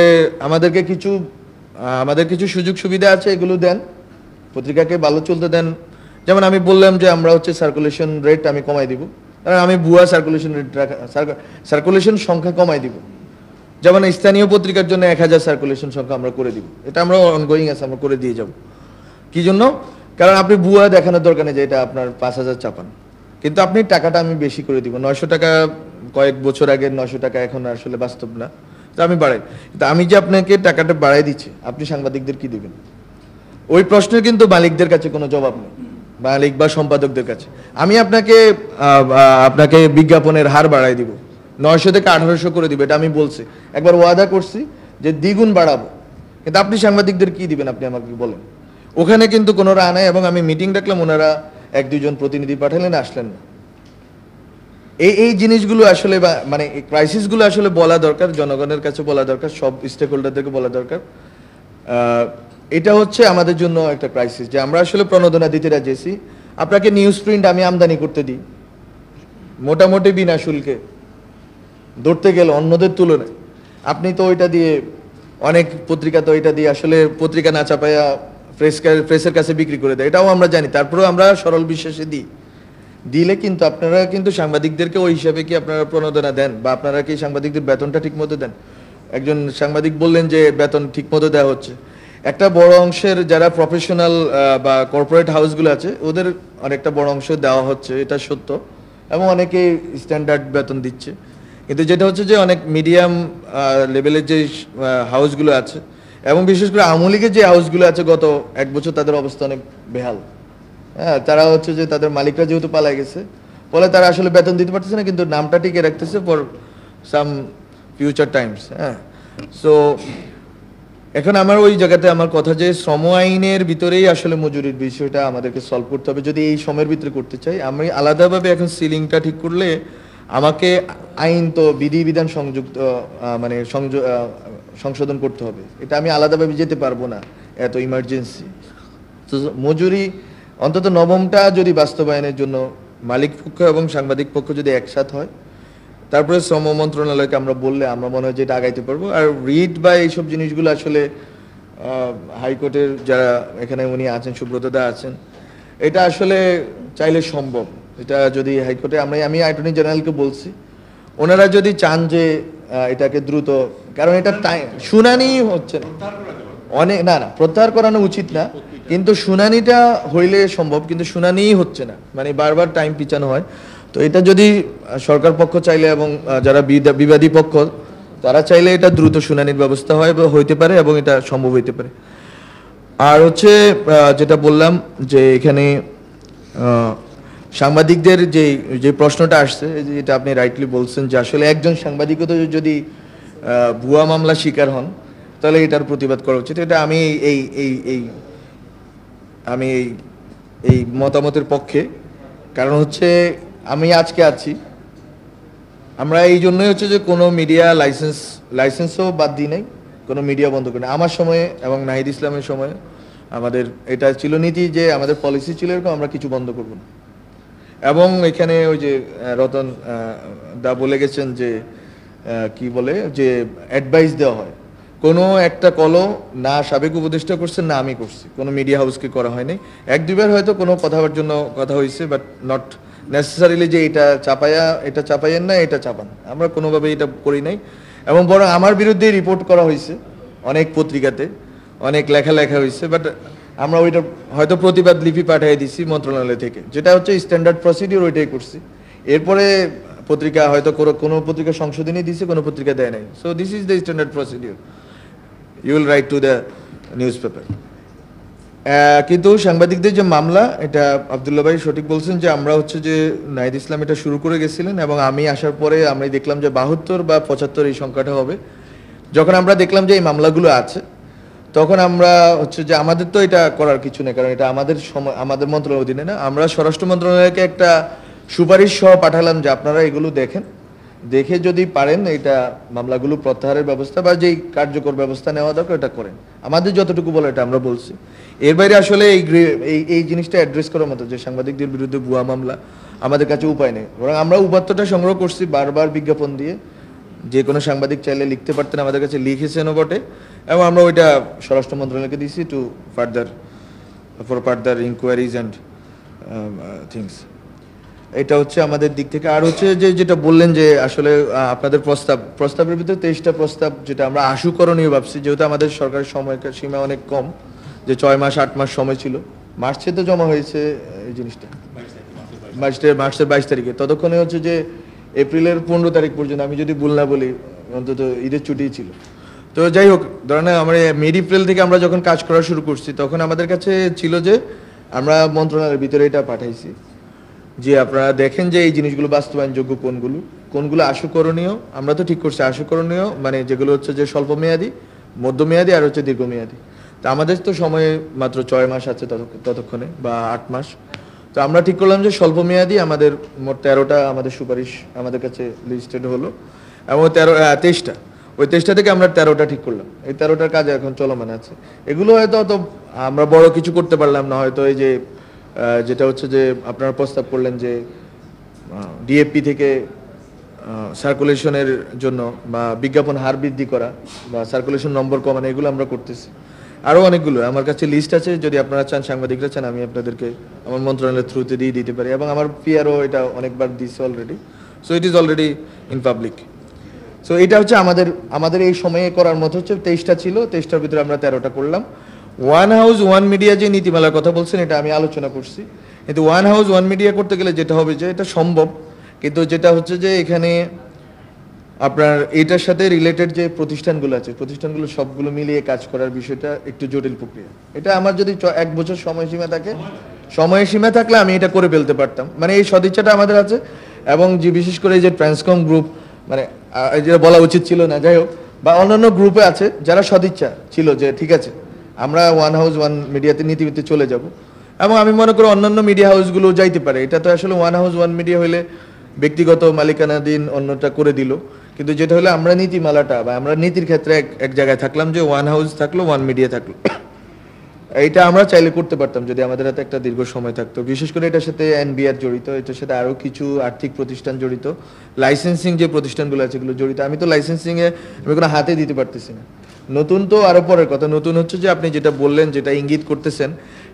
আমাদের কিছু সুযোগ সুবিধা আছে, এগুলো দেন, পত্রিকাকে ভালো চলতে দেন। যেমন আমি বললাম যে আমরা হচ্ছে সার্কুলেশন রেট আমি কমাই দিব, কারণ আমি ভুয়া সার্কুলেশন সংখ্যা কমাই দিব। যেমন স্থানীয় পত্রিকার জন্য 1000 সার্কুলেশন সংখ্যা আমরা করে দিব, এটা আমরা অনগোয়িং আছে, আমরা করে দিয়ে যাব। কি জন্য? কারণ আপনি ভুয়া দেখানোর দরকার নেই যে এটা আপনার 5000 চাপান, কিন্তু আপনি টাকাটা আমি বেশি করে দিব। 900 টাকা কয়েক বছর আগে, 900 টাকা এখন আসলে বাস্তব না, তো আমি বাড়াই। কিন্তু আমি যে আপনাকে টাকাটা বাড়াই দিচ্ছি, আপনি সাংবাদিকদের কি দিবেন? ওই প্রশ্নের কিন্তু মালিকদের কাছে কোনো জবাব নেই, মালিক বা সম্পাদকদের কাছে। আমি আপনাকে বিজ্ঞাপনের হার বাড়াই দিব, 900 থেকে 1800 করে দিব, এটা আমি বলছি, একবার ওয়াদা করছি যে দ্বিগুণ বাড়াবো, কিন্তু আপনি সাংবাদিকদের কি দিবেন আপনি আমাকে বলেন। ওখানে কিন্তু কোনো রা নাই, এবং আমি মিটিং ডাকলাম, ওনারা 1-2 জন প্রতিনিধি পাঠালেন, আসলেন না। এই জিনিসগুলো আসলে মানে এই ক্রাইসিসগুলো আসলে বলা দরকার, জনগণের কাছে বলা দরকার, সব স্টেক হোল্ডারদেরকে বলা দরকার। এটা হচ্ছে আমাদের জন্য একটা ক্রাইসিস, যে আমরা আসলে প্রণোদনা দিতে রাজি। আপনাকে নিউজ প্রিন্ট আমি আমদানি করতে দিই মোটামুটি বিনা শুল্কে, ধরতে গেলে অন্যদের তুলনায়। আপনি তো ওইটা দিয়ে, অনেক পত্রিকা তো ওইটা দিয়ে আসলে পত্রিকা না চাপাইয়া প্রেসের কাছে বিক্রি করে দেয়, এটাও আমরা জানি। তারপরেও আমরা সরল বিশ্বাসে দিলে কিন্তু আপনারা কিন্তু সাংবাদিকদেরকে ওই হিসাবে কি আপনারা প্রণোদনা দেন, বা আপনারা কি সাংবাদিকদের বেতনটা ঠিক মতো দেন? একজন সাংবাদিক বললেন যে বেতন ঠিক মতো দেওয়া হচ্ছে। একটা বড় অংশের যারা প্রফেশনাল বা কর্পোরেট হাউসগুলো আছে, ওদের অনেকটা বড় অংশ দেওয়া হচ্ছে, এটা সত্য, এবং অনেকে স্ট্যান্ডার্ড বেতন দিচ্ছে। কিন্তু যেটা হচ্ছে যে অনেক মিডিয়াম লেভেলের যে হাউসগুলো আছে এবং বিশেষ করে আওয়ামী লীগের যে হাউসগুলো আছে গত 1 বছর তাদের অবস্থা অনেক বেহাল। হ্যাঁ, তারা হচ্ছে যে তাদের মালিকরা যেহেতু পালায় গেছে ফলে তারা আসলে বেতন দিতে পারতেছে না, কিন্তু নামটা টিকে রাখতেছে ফর সাম ফিউচার টাইমস। হ্যাঁ, সো এখন আমার ওই জায়গাতে আমার কথা যে শ্রম আইনের ভিতরেই আসলে মজুরির বিষয়টা আমাদেরকে সলভ করতে হবে যদি এই সময়ের ভিতরে করতে চাই। আমি আলাদাভাবে এখন সিলিংটা ঠিক করলে আমাকে আইন তো বিধিবিধান সংযুক্ত মানে সংশোধন করতে হবে, এটা আমি আলাদাভাবে যেতে পারবো না, এত ইমার্জেন্সি। তো মজুরি অন্তত নবমটা যদি বাস্তবায়নের জন্য মালিক পক্ষ এবং সাংবাদিক পক্ষ যদি একসাথ হয়, তারপরে শ্রম মন্ত্রণালয়কে আমরা বললে আমরা মনে হয় যে এটা আগাইতে পারবো। আর রিট বা এইসব জিনিসগুলো আসলে হাইকোর্টের যারা এখানে উনি আছেন, সুব্রত দা আছেন, এটা আসলে চাইলে সম্ভব। এটা যদি হাইকোর্টে আমি অ্যাটর্নি জেনারেলকে বলছি, ওনারা যদি চান যে এটাকে দ্রুত, কারণ এটা শুনানি হচ্ছে না অনেক, না প্রত্যাহার করানো উচিত না, কিন্তু শুনানিটা হইলে সম্ভব, কিন্তু শুনানিই হচ্ছে না, মানে বারবার টাইম পিছানো হয়। তো এটা যদি সরকার পক্ষ চাইলে এবং যারা বিবাদী পক্ষ তারা চাইলে এটা দ্রুত শুনানির ব্যবস্থা হয় বা হইতে পারে এবং এটা সম্ভব হইতে পারে। আর হচ্ছে যেটা বললাম যে এখানে সাংবাদিকদের যে প্রশ্নটা আসছে, যেটা আপনি রাইটলি বলছেন যে আসলে একজন সাংবাদিকও তো যদি ভুয়া মামলা শিকার হন তাহলে এটার প্রতিবাদ করা উচিত। এটা আমি এই মতামতের পক্ষে। কারণ হচ্ছে আমি আজকে আছি, আমরা এই জন্যই হচ্ছে যে কোনো মিডিয়া লাইসেন্সও বাদ দিই নাই, কোনো মিডিয়া বন্ধ করি না। আমার সময়ে এবং নাহিদ ইসলামের সময়ে আমাদের এটা ছিল নীতি যে আমাদের পলিসি ছিল এরকম, আমরা কিছু বন্ধ করব না। এবং এখানে ওই যে রতন দা বলে গেছেন যে কি বলে যে অ্যাডভাইস দেওয়া হয়, কোনো একটা কলও না সাবেক উপদেষ্টা করছেন না আমি করছি, কোনো মিডিয়া হাউসকে করা হয়নি। 1-2বার হয়তো কোনো কথার জন্য কথা হয়েছে, বাট নট নেসেসারিলি যে এটা চাপাইয়েন না, এটা চাপান, আমরা কোনোভাবে এটা করি নাই। এবং বরং আমার বিরুদ্ধে রিপোর্ট করা হয়েছে অনেক পত্রিকাতে, অনেক লেখা হয়েছে, বাট আমরা ওইটা হয়তো প্রতিবাদ লিপি পাঠিয়ে দিছি মন্ত্রণালয় থেকে, যেটা হচ্ছে স্ট্যান্ডার্ড প্রসিডিউর, ওইটাই করছি। এরপরে পত্রিকা হয়তো কোনো পত্রিকা সংশোধনী দিছে, কোনো পত্রিকা দেয় নাই। So this is the standard procedure, you will write to the newspaper. কিন্তু সাংবাদিকদের যে মামলা, এটা আব্দুল্লাহ ভাই সঠিক বলছেন যে আমরা হচ্ছে যে নাহিদ ইসলাম এটা শুরু করে গেছিলেন এবং আমি আসার পরে আমরা দেখলাম যে 72 বা 75 এই সংখ্যাটা হবে। যখন আমরা দেখলাম যে এই মামলাগুলো আছে, তখন আমরা হচ্ছে যে আমাদের তো এটা করার কিছু নেই, কারণ এটা আমাদের মন্ত্রণালয়ের অধীনে না। আমরা স্বরাষ্ট্র মন্ত্রণালয়কে একটা সুপারিশ সহ পাঠালাম যে আপনারা এগুলো দেখে যদি পারেন এটা মামলাগুলো প্রত্যাহারের ব্যবস্থা বা যেই কার্যকর ব্যবস্থা নেওয়া দরকার এটা করেন। আমাদের যতটুকু বলে এটা আমরা বলছি। এর বাইরে আসলে এই জিনিসটা অ্যাড্রেস করার মতো যে সাংবাদিকদের বিরুদ্ধে ভুয়া মামলা আমাদের কাছে উপায় নেই, বরং আমরা উপাত্তটা সংগ্রহ করছি বারবার বিজ্ঞাপন দিয়ে, যে কোনো সাংবাদিক চাইলে লিখতে পারতেন, আমাদের কাছে লিখেছেনও বটে, এবং আমরা ওইটা স্বরাষ্ট্র মন্ত্রণালয়কে দিয়েছি two further enquiries and things. এটা হচ্ছে আমাদের দিক থেকে। আর হচ্ছে যে যেটা বললেন যে আসলে আপনাদের প্রস্তাবের ভিতরে 23টা প্রস্তাব যেটা আমরা আশুকরণীয় ভাবছি, যেহেতু আমাদের সরকারের সীমা অনেক কম, যে 6 মাস 8 মাস সময় ছিল, মার্চে তো জমা হয়েছে এই জিনিসটা, মার্চের 22 তারিখে, ততক্ষণে হচ্ছে যে এপ্রিলের 15 তারিখ পর্যন্ত, আমি যদি ভুল না বলি অন্তত ঈদের ছুটি ছিল। তো যাই হোক, ধরেন আমরা মিড এপ্রিল থেকে আমরা যখন কাজ করা শুরু করছি, তখন আমাদের কাছে ছিল যে আমরা মন্ত্রণালয়ের ভিতরে এটা পাঠাইছি যে আপনারা দেখেন যে এই জিনিসগুলো বাস্তবায়নযোগ্য কোনগুলো আশুকরণীয়। আমরা তো ঠিক করছি আশুকরণীয় মানে যেগুলো হচ্ছে যে স্বল্প মেয়াদি, মধ্যমেয়াদী আর হচ্ছে দীর্ঘমেয়াদী। তো আমাদের তো সময় মাত্র 6 মাস আছে ততক্ষণে, বা 8 মাস। তো আমরা ঠিক করলাম যে স্বল্প মেয়াদী আমাদের মোট 13টা আমাদের সুপারিশ আমাদের কাছে লিস্টেড হলো, এবং 23টা, ওই 23টা থেকে আমরা 13টা ঠিক করলাম। এই 13টার কাজ এখন চলমান আছে। এগুলো হয়তো অত আমরা বড় কিছু করতে পারলাম না, হয়তো এই যে যেটা হচ্ছে যে আপনারা প্রস্তাব করলেন যে ডিএপি থেকে সার্কুলেশনের জন্য বা বিজ্ঞাপন হার বৃদ্ধি করা বা সার্কুলেশন নম্বর কমানো, এগুলো আমরা করতেছি। আরও অনেকগুলো আমার কাছে লিস্ট আছে, যদি আপনারা চান, সাংবাদিকরা চান, আমি আপনাদেরকে আমার মন্ত্রণালয়ের থ্রুতে দিয়ে দিতে পারি, এবং আমার পিআরও এটা অনেকবার দিচ্ছে already. So it is already in public. So এটা হচ্ছে আমাদের এই সময়ে করার মতো হচ্ছে 23টা ছিল, 23টার ভিতরে আমরা 13টা করলাম। ওয়ান হাউস ওয়ান মিডিয়া যে নীতিমালার কথা বলছেন, এটা আমি আলোচনা করছি, কিন্তু ওয়ান হাউস ওয়ান মিডিয়া করতে গেলে যেটা হবে যে এটা সম্ভব, কিন্তু যেটা হচ্ছে যে এখানে আপনার এটার সাথে রিলেটেড যে প্রতিষ্ঠানগুলো আছে প্রতিষ্ঠানগুলো সবগুলো মিলিয়ে কাজ করার বিষয়টা একটু জটিল প্রক্রিয়া। এটা আমার যদি 1 বছর সময়সীমা থাকে, সময়সীমা থাকলে আমি এটা করে ফেলতে পারতাম, মানে এই সদিচ্ছাটা আমাদের আছে। এবং যে বিশেষ করে এই যে ট্রান্সকম গ্রুপ, মানে যেটা বলা উচিত ছিল না, যাই হোক, বা অন্যান্য গ্রুপে আছে যারা সদিচ্ছা ছিল যে ঠিক আছে আমরা ওয়ান হাউস ওয়ান মিডিয়াতে নীতিভিত্তিক চলে যাব। এবং আমি মনে করি অন্যান্য মিডিয়া হাউসগুলো যাইতে পারে, এটা তো আসলে ওয়ান হাউস ওয়ান মিডিয়া হলে ব্যক্তিগত মালিকানাধীন অন্যটা করে দিল, কিন্তু যেটা হলে আমরা নীতিমালাটা বা আমরা নীতির ক্ষেত্রে এক জায়গায় থাকলাম যে ওয়ান হাউস থাকলো ওয়ান মিডিয়া থাকলো, এইটা আমরা চাইলে করতে পারতাম যদি আমাদের হাতে একটা দীর্ঘ সময় থাকতো। বিশেষ করে এটার সাথে এনবিআর জড়িত, এটার সাথে আরও কিছু আর্থিক প্রতিষ্ঠান জড়িত, লাইসেন্সিং যে প্রতিষ্ঠানগুলো আছে এগুলো জড়িত। আমি তো লাইসেন্সিংয়ে আমি কোনো হাতে দিতে পারতেছি না। নতুন তো আরও পরের কথা, নতুন হচ্ছে যে আপনি যেটা বললেন, যেটা ইঙ্গিত করতেছেন,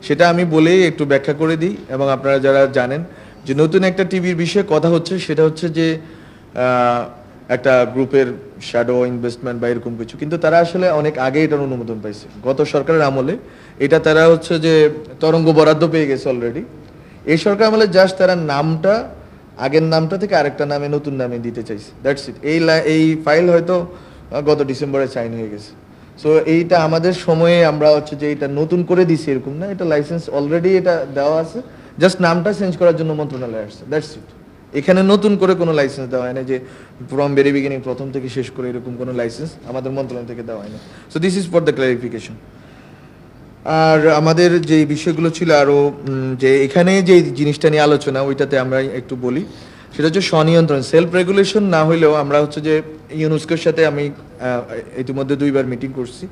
সেটা আমি বলেই একটু ব্যাখ্যা করে দিই। এবং আপনারা যারা জানেন যে নতুন একটা টিভির বিষয়ে কথা হচ্ছে, সেটা হচ্ছে যে একটা গ্রুপের শ্যাডো ইনভেস্টমেন্ট বা এরকম কিছু, কিন্তু তারা আসলে অনেক আগে এটার অনুমোদন পাইছে গত সরকারের আমলে। এটা তারা হচ্ছে যে তরঙ্গ বরাদ্দ পেয়ে গেছে অলরেডি। এই সরকার আমলে জাস্ট তারা নামটা আগের নামটা থেকে আরেকটা নামে নতুন নামে দিতে চাইছে, দ্যাটস ইট। এই ফাইল হয়তো গত ডিসেম্বরে সাইন হয়ে গেছে। সো এইটা আমাদের সময়ে আমরা হচ্ছে যে এটা নতুন করে দিছি এরকম না, এটা লাইসেন্স অলরেডি এটা দেওয়া আছে, জাস্ট নামটা চেঞ্জ করার জন্য মন্ত্রণালয়ে আসছে, দ্যাটস ইট। এখানে নতুন করে কোনো লাইসেন্স দেওয়া হয় না যে ফ্রম ভেরি বিগিনিং প্রথম থেকে শেষ করে এরকম কোনো লাইসেন্স আমাদের মন্ত্রণালয় থেকে দেওয়া হয় না। So this is for the clarification. আর আমাদের যে বিষয়গুলো ছিল আরও, যে এখানে যে জিনিসটা নিয়ে আলোচনা ওইটাতে আমরা একটু বলি, সেটা হচ্ছে স্বনিয়ন্ত্রণ, সেলফ রেগুলেশন না হইলেও আমরা হচ্ছে যে ইউনেস্কোর সাথে আমি ইতিমধ্যে 2বার মিটিং করছি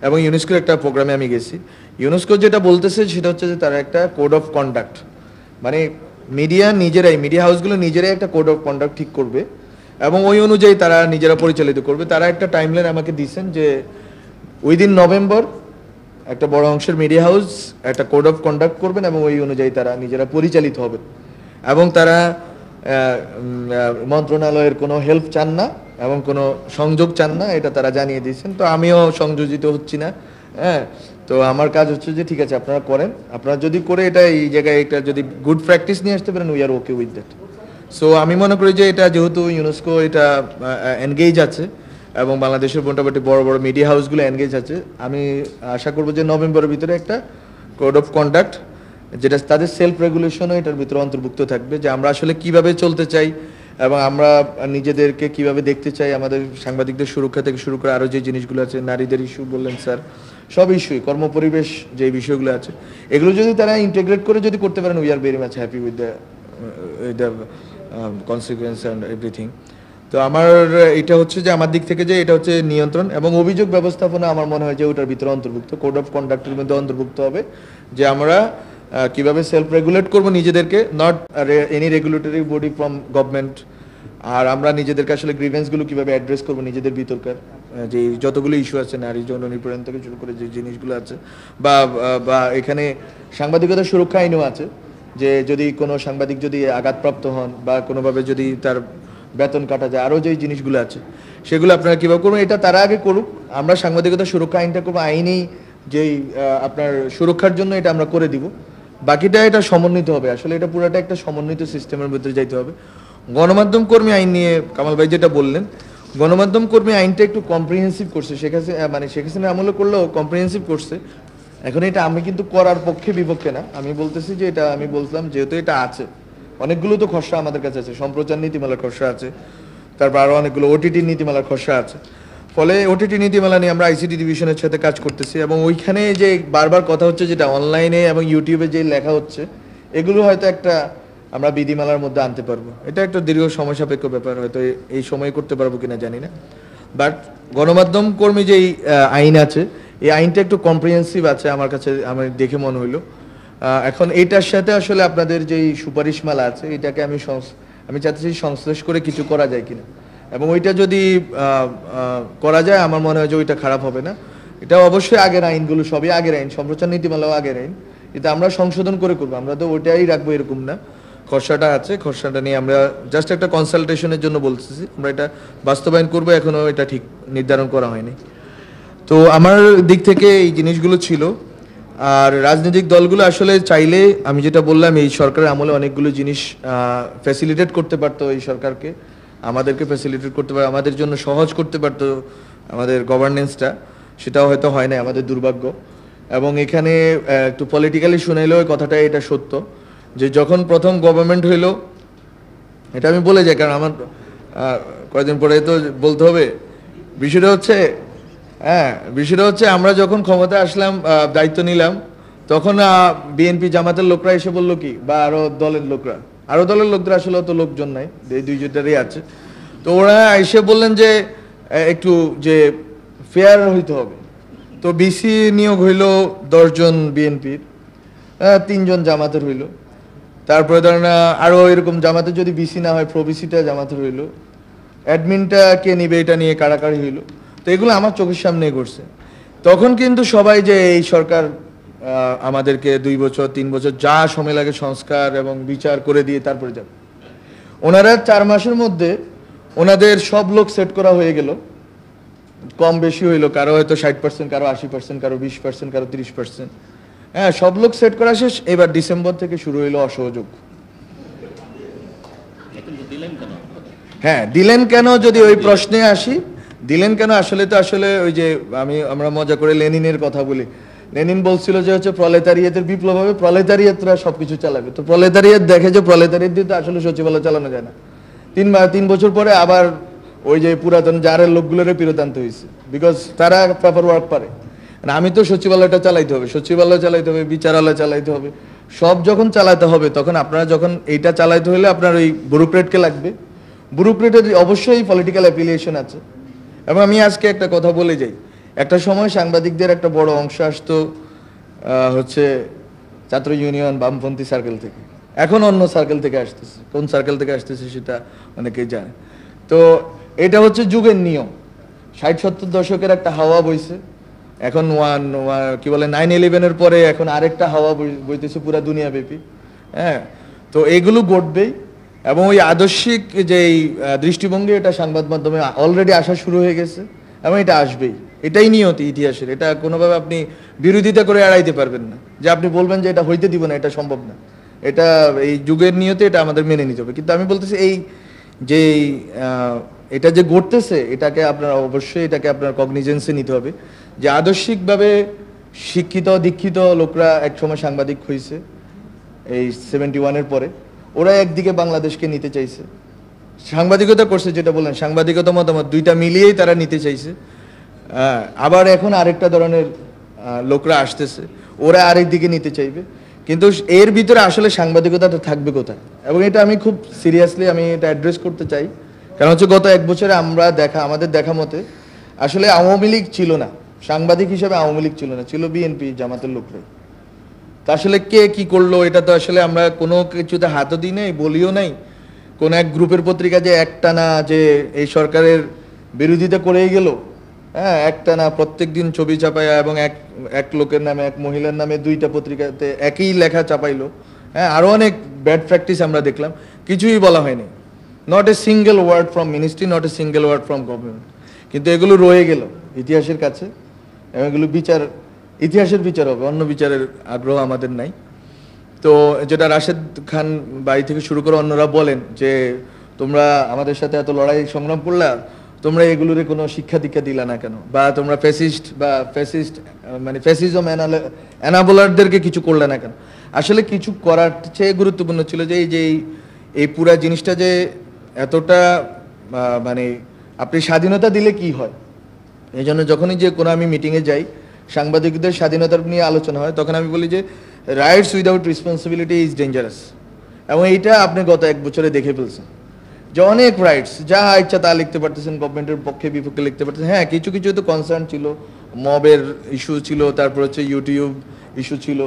এবং ইউনেস্কোর একটা প্রোগ্রামে আমি গেছি। ইউনেস্কো যেটা বলতেছে সেটা হচ্ছে যে তারা একটা কোড অফ কন্ডাক্ট, মানে মিডিয়া হাউসগুলো নিজেরাই একটা কোড অফ কন্ডাক্ট ঠিক করবে এবং ওই অনুযায়ী তারা নিজেরা পরিচালিত করবে। তারা একটা টাইমলাইন আমাকে দিয়েছেন যে উইদিন নভেম্বর একটা বড় অংশের মিডিয়া হাউস একটা কোড অফ কন্ডাক্ট করবেন এবং ওই অনুযায়ী তারা নিজেরা পরিচালিত হবেন। এবং তারা মন্ত্রণালয়ের কোনো হেল্প চান না এবং কোনো সংযোগ চান না, এটা তারা জানিয়ে দিয়েছেন। তো আমিও সংযোজিত হচ্ছি না, হ্যাঁ। তো আমার কাজ হচ্ছে যে ঠিক আছে আপনারা করেন, আপনারা যদি করে এটা এই জায়গায় এটা যদি গুড প্র্যাকটিস নিয়ে আসতে পারেন, we are okay with that. So আমি মনে করি যে এটা যেহেতু ইউনেস্কো এটা এনগেজ আছে এবং বাংলাদেশের মোটামুটি বড় বড় মিডিয়া হাউসগুলো এনগেজ আছে, আমি আশা করবো যে নভেম্বরের ভিতরে একটা কোড অফ কন্ডাক্ট যেটা তাদের সেলফ রেগুলেশনও এটার ভিতরে অন্তর্ভুক্ত থাকবে, যে আমরা আসলে কিভাবে চলতে চাই এবং আমরা নিজেদেরকে কিভাবে দেখতে চাই, আমাদের সাংবাদিকদের সুরক্ষা থেকে শুরু করে আরও যে জিনিসগুলো আছে, নারীদের ইস্যু বললেন স্যার, সব ইস্যুই, কর্মপরিবেশ যে বিষয়গুলো আছে, এগুলো যদি তারা ইন্টিগ্রেট করে যদি করতে পারেন, we are very much happy with the consequence and everything. তো আমার এটা হচ্ছে যে আমার দিক থেকে যে এটা হচ্ছে নিয়ন্ত্রণ এবং অভিযোগ ব্যবস্থাপনা, আমার মনে হয় যে ওটার ভিতরে অন্তর্ভুক্ত, কোড অফ কন্ডাক্টের মধ্যে অন্তর্ভুক্ত হবে যে আমরা কিভাবে সেলফ রেগুলেট করবো নিজেদেরকে, not any regulatory body from government. আর আমরা নিজেদেরকে আসলে গ্রিভেন্সগুলো কিভাবে অ্যাড্রেস করবো, নিজেদের ভিতরকার যে যতগুলো ইস্যু আছে, নারী যৌন নিপীড়ন থেকে শুরু করে যে জিনিসগুলো আছে, বা এখানে সাংবাদিকতা সুরক্ষা আইনও আছে, যে যদি কোনো সাংবাদিক যদি আঘাতপ্রাপ্ত হন বা কোনোভাবে যদি তার বেতন কাটা যায়, আরও যে জিনিসগুলো আছে সেগুলো আপনারা কীভাবে করবেন, এটা তারা আগে করুক। আমরা সাংবাদিকতা সুরক্ষা আইনটা করবো, আইনেই যেই আপনার সুরক্ষার জন্য এটা আমরা করে দিব, বাকিটা এটা সমন্বিত হবে। আসলে এটা পুরোটা একটা সমন্বিত সিস্টেমের ভিতরে যাইতে হবে। গণমাধ্যম কর্মী আইন নিয়ে কামাল ভাই যেটা বললেন, গণমাধ্যম কর্মী আইনটা একটু কম্প্রিহেন্সিভ করছে শেখ হাসিনা আমলে করলেও কম্প্রিহেন্সিভ করছে। এখন এটা আমি কিন্তু করার পক্ষে বিপক্ষে না, আমি বলতেছি যে এটা আমি বলতাম যেহেতু এটা আছে, অনেকগুলো তো খসড়া আমাদের কাছে আছে, সম্প্রচার নীতিমালার খসড়া আছে, তারপর আরও অনেকগুলো ওটিটি নীতিমালার খসড়া আছে। ফলে ওটিটি নীতিমালা নিয়ে আমরা আইসিটি ডিভিশনের সাথে কাজ করতেছি এবং ওইখানে যে বারবার কথা হচ্ছে যেটা অনলাইনে এবং ইউটিউবে যে লেখা হচ্ছে, এগুলো হয়তো একটা আমরা বিধিমালার মধ্যে আনতে পারবো। এটা একটা দীর্ঘ সময় সাপেক্ষ ব্যাপার, হয়তো এই সময় করতে পারবো কিনা জানি না। বাট গণমাধ্যম কর্মী যেই আইন আছে, এই আইনটা একটু কম্প্রিহেন্সিভ আছে আমার কাছে, আমার দেখে মনে হইলো। এখন এইটার সাথে আসলে আপনাদের যেই সুপারিশমালা আছে, এটাকে আমি চাচ্ছি সংশ্লেষ করে কিছু করা যায় কিনা, এবং ওইটা যদি করা যায় আমার মনে হয় যে ওইটা খারাপ হবে না। এটা অবশ্যই আগের আইনগুলো সবই আগের আইন, সম্প্রচার নীতিমালাও আগের আইন, এটা আমরা সংশোধন করে করবো, আমরা তো ওইটাই রাখবো এরকম না। খসড়াটা আছে, খসড়াটা নিয়ে আমরা জাস্ট একটা কনসালটেশনের জন্য বলতেছি, আমরা এটা বাস্তবায়ন করবো, এখনও এটা ঠিক নির্ধারণ করা হয়নি। তো আমার দিক থেকে এই জিনিসগুলো ছিল। আর রাজনৈতিক দলগুলো আসলে চাইলে, আমি যেটা বললাম, এই সরকারের আমলে অনেকগুলো জিনিস ফ্যাসিলিটেট করতে পারতো এই সরকারকে। আমাদেরকে ফ্যাসিলিটেট করতে পারে, আমাদের জন্য সহজ করতে পারতো আমাদের গভর্নেন্সটা, সেটাও হয়তো হয় না, আমাদের দুর্ভাগ্য। এবং এখানে একটু পলিটিক্যালি শুনাইলেও এই কথাটা এটা সত্য যে যখন প্রথম গভর্নমেন্ট হইলো, এটা আমি বলে যাই কারণ আমার কয়েকদিন পরে তো বলতে হবে, বিষয়টা হচ্ছে আমরা যখন ক্ষমতা আসলাম, দায়িত্ব নিলাম, তখন বিএনপি জামাতের লোকরা এসে বললো কি, বা আরো দলের লোকরা আসলে অত লোকজন নাই, এই দুইজনেরই আছে, তো ওরা এসে বললেন যে একটু যে ফেয়ার হইতে হবে। তো বিসি নিয়োগ হইলো 10 জন বিএনপির, 3 জন জামাতের হইলো, তারপরে ধরেন আরো এরকম জামাতের যদি বিসি না হয় প্রবিসিটা জামাতের হইলো, অ্যাডমিনটা কে নিবে এটা নিয়ে কাড়াকাড়ি হইলো। তো এগুলো আমার চোখের সামনে করছে। তখন কিন্তু সবাই যে এই সরকার আমাদেরকে 2 বছর 3 বছর যা সময় লাগে সংস্কার এবং বিচার করে দিয়ে তারপরে যাবে, ওনারা 4 মাসের মধ্যে ওনাদের সব লোক সেট করা হয়ে গেল, কম বেশি হইলো, কারো হয়তো 60%, কারো 80%, কারো 20%, কারো 30%, হ্যাঁ সব লোক সেট করা শেষ। এবার ডিসেম্বর থেকে শুরু হইলো অসহযোগ। হ্যাঁ দিলেন কেন, যদি ওই প্রশ্নে আসি, দিলেন কেন, আসলে ওই যে আমরা মজা করে লেনিনের কথা বলি, লেনিন বলছিল যে হচ্ছে প্রলেতারিয়েতের বিপ্লব হবে, প্রলেতারিয়েতরা সবকিছু চালাবে। তো প্রলেতারিয়েত দেখে যে প্রলেতারিয়েত দিয়ে তো আসলে সচিবালয় চালানো যায় না। 3 বছর পরে আবার ওই যে পুরাতন জারের লোকগুলোরে ফেরত আনতে হয়েছে, বিকজ তারা পেপার ওয়ার্ক পারে। আমি তো সচিবালয়টা চালাইতে হবে, বিচারালয় চালাইতে হবে, সব যখন চালাতে হবে তখন আপনারা যখন এইটা চালাইতে হলে আপনার ওই ব্যুরোক্রেটকে লাগবে, ব্যুরোক্রেটের অবশ্যই পলিটিক্যাল অ্যাফিলিয়েশন আছে। এবং আমি আজকে একটা কথা বলে যাই, একটা সময় সাংবাদিকদের একটা বড় অংশ আসতো হচ্ছে ছাত্র ইউনিয়ন বামপন্থী সার্কেল থেকে, এখন অন্য সার্কেল থেকে আসতেছে, কোন সার্কেল থেকে আসতেছে সেটা অনেকেই জানে। তো এটা হচ্ছে যুগের নিয়ম, 60-70 দশকের একটা হাওয়া বইছে, এখন কি বলে 9/11-এর পরে এখন আরেকটা হাওয়া বইতেছে পুরা দুনিয়াব্যাপী। হ্যাঁ, তো এগুলো ঘটবেই, এবং ওই আদর্শিক যে দৃষ্টিভঙ্গি এটা সংবাদ মাধ্যমে অলরেডি আসা শুরু হয়ে গেছে, এবং এটা আসবেই, এটাই নিয়তি ইতিহাসের। এটা কোনোভাবে আপনি বিরোধিতা করে এড়াইতে পারবেন না, যে আপনি বলবেন যে এটা হইতে দিব না, এটা সম্ভব না, এটা এই যুগের নিয়তি, এটা আমাদের মেনে নিতে হবে। কিন্তু আমি বলতেছি এই যে এটা যে ঘটতেছে, এটাকে আপনার কগনিজেন্সে নিতে হবে, যে আদর্শিকভাবে শিক্ষিত দীক্ষিত লোকরা একসময় সাংবাদিক হয়েছে এই 71-এর পরে, ওরা একদিকে বাংলাদেশকে নিতে চাইছে, সাংবাদিকতা করছে, যেটা বললেন সাংবাদিকতা মতামত দুইটা মিলিয়েই তারা নিতে চাইছে। আবার এখন আরেকটা ধরনের লোকরা আসতেছে, ওরা আরেক দিকে নিতে চাইবে। কিন্তু এর ভিতরে আসলে সাংবাদিকতাটা থাকবে কোথায়? এবং এটা আমি খুব সিরিয়াসলি আমি এটা অ্যাড্রেস করতে চাই, কারণ হচ্ছে গত 1 বছরে আমাদের দেখা মতে আসলে আওয়ামী লীগ ছিল না, সাংবাদিক হিসেবে আওয়ামী লীগ ছিল না, ছিল বিএনপি জামাতের লোকরাই। তা আসলে কে কি করলো এটা তো আসলে আমরা কোনো কিছুতে হাতও দিই নাই, বলিও নাই। কোন এক গ্রুপের পত্রিকা যে একটানা যে এই সরকারের বিরোধিতা করেই গেল, হ্যাঁ একটানা প্রত্যেকদিন ছবি চাপাইয়া, এবং এক লোকের নামে, এক মহিলার নামে 2টা পত্রিকাতে একই লেখা চাপাইলো। হ্যাঁ, আরো অনেক ব্যাড প্র্যাকটিস আমরা দেখলাম, কিছুই বলা হয়নি, not a single word from ministry, not a single word from government. কিন্তু এগুলো রয়ে গেল ইতিহাসের কাছে, এবং এগুলো ইতিহাসের বিচার হবে, অন্য বিচারের আগ্রহ আমাদের নাই। তো যেটা রাশেদ খান বাড়ি থেকে শুরু করে অন্যরা বলেন যে তোমরা আমাদের সাথে এত লড়াই সংগ্রাম করলা, তোমরা এগুলোর কোনো শিক্ষা দীক্ষা দিলা না কেন, বা তোমরা ফ্যাসিস্ট মানে ফ্যাসিজম অ্যানাবলারদেরকে কিছু করলে না কেন? আসলে কিছু করার চেয়ে গুরুত্বপূর্ণ ছিল যে এই পুরা জিনিসটা যে এতটা মানে আপনি স্বাধীনতা দিলে কি হয়। এই জন্য যখনই যে কোনো আমি মিটিংয়ে যাই, সাংবাদিকদের স্বাধীনতা নিয়ে আলোচনা হয়, তখন আমি বলি যে rights without responsibility is dangerous. এবং এইটা আপনি গত 1 বছরে দেখে ফেলছেন যে অনেক রাইটস, যা ইচ্ছা তা লিখতে পারতেছেন, গভর্নমেন্টের পক্ষে বিপক্ষে লিখতে পারতেছেন। হ্যাঁ, কিছু তো কনসার্ন ছিল, মবের ইস্যু ছিল, তারপর হচ্ছে ইউটিউব ইস্যু ছিল,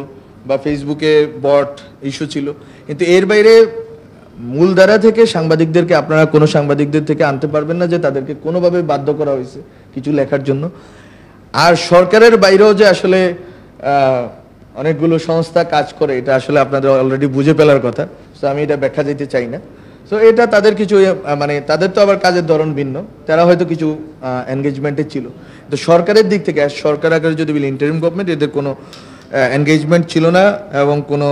বা ফেসবুকে বট ইস্যু ছিল। কিন্তু এর বাইরে মূলধারা থেকে সাংবাদিকদেরকে আপনারা কোনো সাংবাদিকদের থেকে আনতে পারবেন না যে তাদেরকে কোনোভাবে বাধ্য করা হয়েছে কিছু লেখার জন্য। আর সরকারের বাইরেও যে আসলে অনেকগুলো সংস্থা কাজ করে, এটা আসলে আপনাদের অলরেডি বুঝে ফেলার কথা, তো আমি এটা ব্যাখ্যা দিতে চাই না। সো এটা তাদের কিছু মানে তাদের তো আবার কাজের ধরন ভিন্ন, তারা হয়তো কিছু এনগেজমেন্টে ছিল। তো সরকারের দিক থেকে সরকার আকারে যদি বলি ইন্টারিম গভর্নমেন্ট, এদের কোনো এনগেজমেন্ট ছিল না, এবং কোনো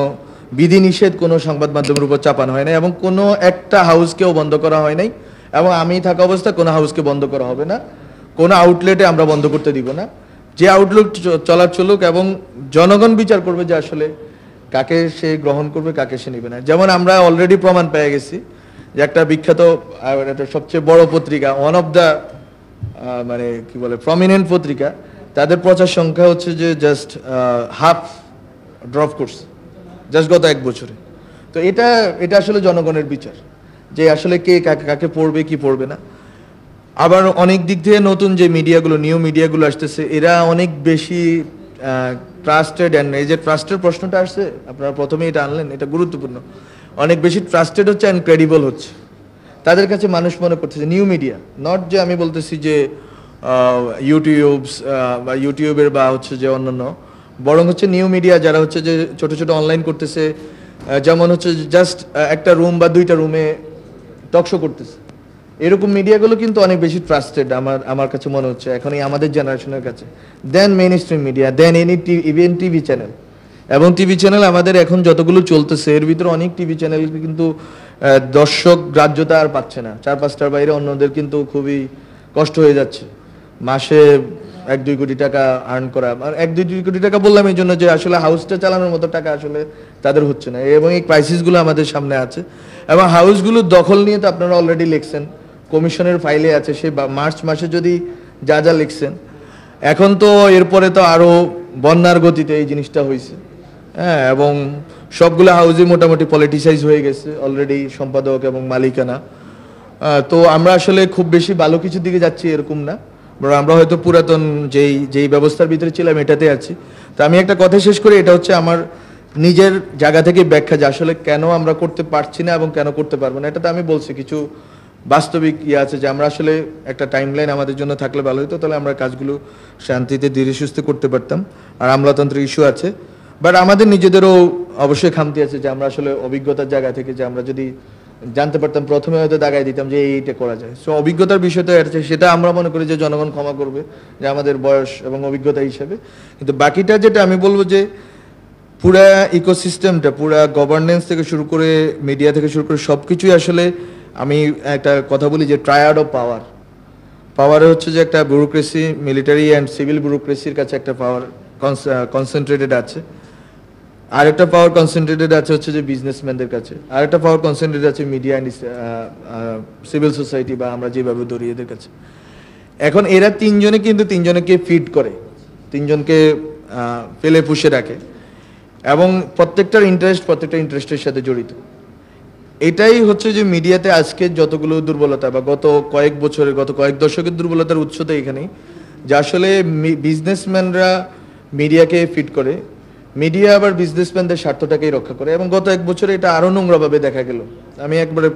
বিধিনিষেধ কোনো সংবাদ মাধ্যমের উপর চাপানো হয় নাই, এবং কোনো একটা হাউসকেও বন্ধ করা হয় নাই, এবং আমি থাকা অবস্থায় কোনো হাউসকে বন্ধ করা হবে না, কোনো আউটলেটে আমরা বন্ধ করতে দিব না। যে আউটলেট চলার চলুক, এবং জনগণ বিচার করবে যে আসলে কাকে সে গ্রহণ করবে, কাকে সে নেবে না। যেমন আমরা অলরেডি প্রমাণ পেয়ে গেছি যে একটা বিখ্যাত একটা সবচেয়ে বড় পত্রিকা, ওয়ান অফ দ্য মানে কি বলে প্রমিনেন্ট পত্রিকা, তাদের প্রচার সংখ্যা হচ্ছে যে জাস্ট হাফ ড্রপ করছে জাস্ট গত 1 বছরে। তো এটা আসলে জনগণের বিচার যে আসলে কে কাকে পড়বে কি পড়বে না। আবার অনেক দিক থেকে নতুন যে মিডিয়াগুলো, নিউ মিডিয়াগুলো আসতেছে, এরা অনেক বেশি ট্রাস্টেড। অ্যান্ড এই যে ট্রাস্টের প্রশ্নটা আসছে, আপনারা প্রথমে এটা আনলেন, এটা গুরুত্বপূর্ণ। অনেক বেশি ট্রাস্টেড হচ্ছে অ্যান্ড ক্রেডিবল হচ্ছে তাদের কাছে। মানুষ মনে করতেছে নিউ মিডিয়া, নট যে আমি বলতেছি যে ইউটিউবের বা হচ্ছে যে অন্যান্য, বরং হচ্ছে নিউ মিডিয়া যারা হচ্ছে যে ছোট ছোট অনলাইন করতেছে, যেমন হচ্ছে জাস্ট একটা রুম বা 2টা রুমে টকশো করতেছে, এরকম মিডিয়াগুলো কিন্তু অনেক বেশি ট্রাস্টেড আমার কাছে মনে হচ্ছে এখন এই আমাদের জেনারেশনের কাছে, দেন মেইন স্ট্রিম মিডিয়া, দেন ইভেন টিভি চ্যানেল। এবং টিভি চ্যানেল আমাদের এখন যতগুলো চলতেছে, এর ভিতরে অনেক টিভি চ্যানেল কিন্তু দর্শক গ্রাহ্যতা আর পাচ্ছে না। 4-5টার বাইরে অন্যদের কিন্তু খুবই কষ্ট হয়ে যাচ্ছে মাসে 1-2 কোটি টাকা আর্ন করা। আর 1-2 কোটি টাকা বললাম এই জন্য যে আসলে হাউসটা চালানোর মতো টাকা আসলে তাদের হচ্ছে না, এবং এই ক্রাইসিসগুলো আমাদের সামনে আছে। এবং হাউসগুলো দখল নিয়ে তো আপনারা অলরেডি লিখছেন, কমিশনের ফাইলে আছে, সে মার্চ মাসে যদি যা যা লিখছেন। এখন তো এরপরে তো আরো বন্যার গতিতে এই জিনিসটা হয়েছে, হ্যাঁ, এবং সবগুলো হাউসই মোটামুটি পলিটিসাইজ হয়ে গেছে অলরেডি, সম্পাদক এবং মালিকানা। তো আমরা আসলে খুব বেশি ভালো কিছুর দিকে যাচ্ছি এরকম না, বরং আমরা হয়তো পুরাতন যেই ব্যবস্থার ভিতরে ছিলাম এটাতে আছি। তো আমি একটা কথা শেষ করি, এটা হচ্ছে আমার নিজের জায়গা থেকে ব্যাখ্যা যে আসলে কেন আমরা করতে পারছি না এবং কেন করতে পারবো না। এটা তো আমি বলছি কিছু বাস্তবিক আছে যে আমরা আসলে একটা টাইমলাইন আমাদের জন্য থাকলে ভালো হতো, তাহলে আমরা কাজগুলো শান্তিতে ধীরে সুস্থে করতে পারতাম। আর আমলাতন্ত্রের ইস্যু আছে, বাট আমাদের নিজেদেরও অবশ্যই খামতি আছে যে আমরা আসলে অভিজ্ঞতার জায়গা থেকে যে আমরা যদি জানতে পারতাম প্রথমে হয়তো দাগাই দিতাম যে এইটা করা যায়। সো অভিজ্ঞতার বিষয়টা আছে, সেটা আমরা মনে করি যে জনগণ ক্ষমা করবে যে আমাদের বয়স এবং অভিজ্ঞতা হিসেবে। কিন্তু বাকিটা যেটা আমি বলবো যে পুরা ইকোসিস্টেমটা, পুরা গভর্নেন্স থেকে শুরু করে মিডিয়া থেকে শুরু করে সব কিছুই আসলে, আমি একটা কথা বলি যে ট্রায়াড অফ পাওয়ারে হচ্ছে যে একটা ব্যুরোক্রেসি, মিলিটারি অ্যান্ড সিভিল ব্যুরোক্রেসির কাছে একটা পাওয়ার কনসেন্ট্রেটেড আছে, আরেকটা পাওয়ার কনসেন্ট্রেটেড আছে হচ্ছে যে বিজনেসম্যানদের কাছে, আরেকটা পাওয়ার কনসেন্ট্রেটেড আছে মিডিয়া অ্যান্ড সিভিল সোসাইটি বা আমরা যেভাবে ধরি এদের কাছে। এখন এরা তিনজনে কিন্তু তিনজনকে ফিড করে, তিনজনকে ফেলে পুষে রাখে, এবং প্রত্যেকটার ইন্টারেস্টের সাথে জড়িত। এটাই হচ্ছে যে মিডিয়াতে আজকে যতগুলো দুর্বলতা বা গত কয়েক দশকের দুর্বলতার উৎস তো এখানেই, যে আসলে বিজনেসম্যানরা মিডিয়াকে ফিড করে, মিডিয়া আবার বিজনেসম্যানদের স্বার্থটাকেই রক্ষা করে। এবং গত 1 বছরে এটা আরো নোংরাভাবে দেখা গেল। আমি একবারে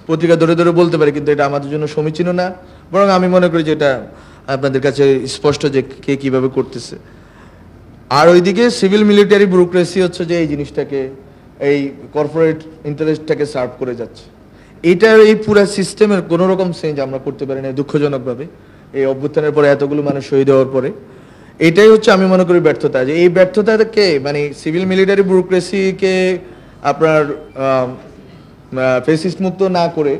পত্রিকা ধরে ধরে বলতে পারি, কিন্তু এটা আমাদের জন্য সমীচীন না, বরং আমি মনে করি যে এটা আপনাদের কাছে স্পষ্ট যে কে কিভাবে করতেছে। আর ওইদিকে সিভিল মিলিটারি ব্যুরোক্রেসি হচ্ছে যে এই জিনিসটাকে, এই কর্পোরেট ইন্টারেস্টটাকে সার্ভ করে যাচ্ছে। এইটার এই পুরা সিস্টেমের কোনো রকম চেঞ্জ আমরা করতে পারি না দুঃখজনকভাবে, এই অভ্যুত্থানের পরে এতগুলো মানুষ শহীদ হওয়ার পরে। এটাই হচ্ছে আমি মনে করি ব্যর্থতা, যে এই ব্যর্থতাকে মানে সিভিল মিলিটারি ব্যুরোক্রেসিকে আপনার ফেসিস্ট মুক্ত না করে,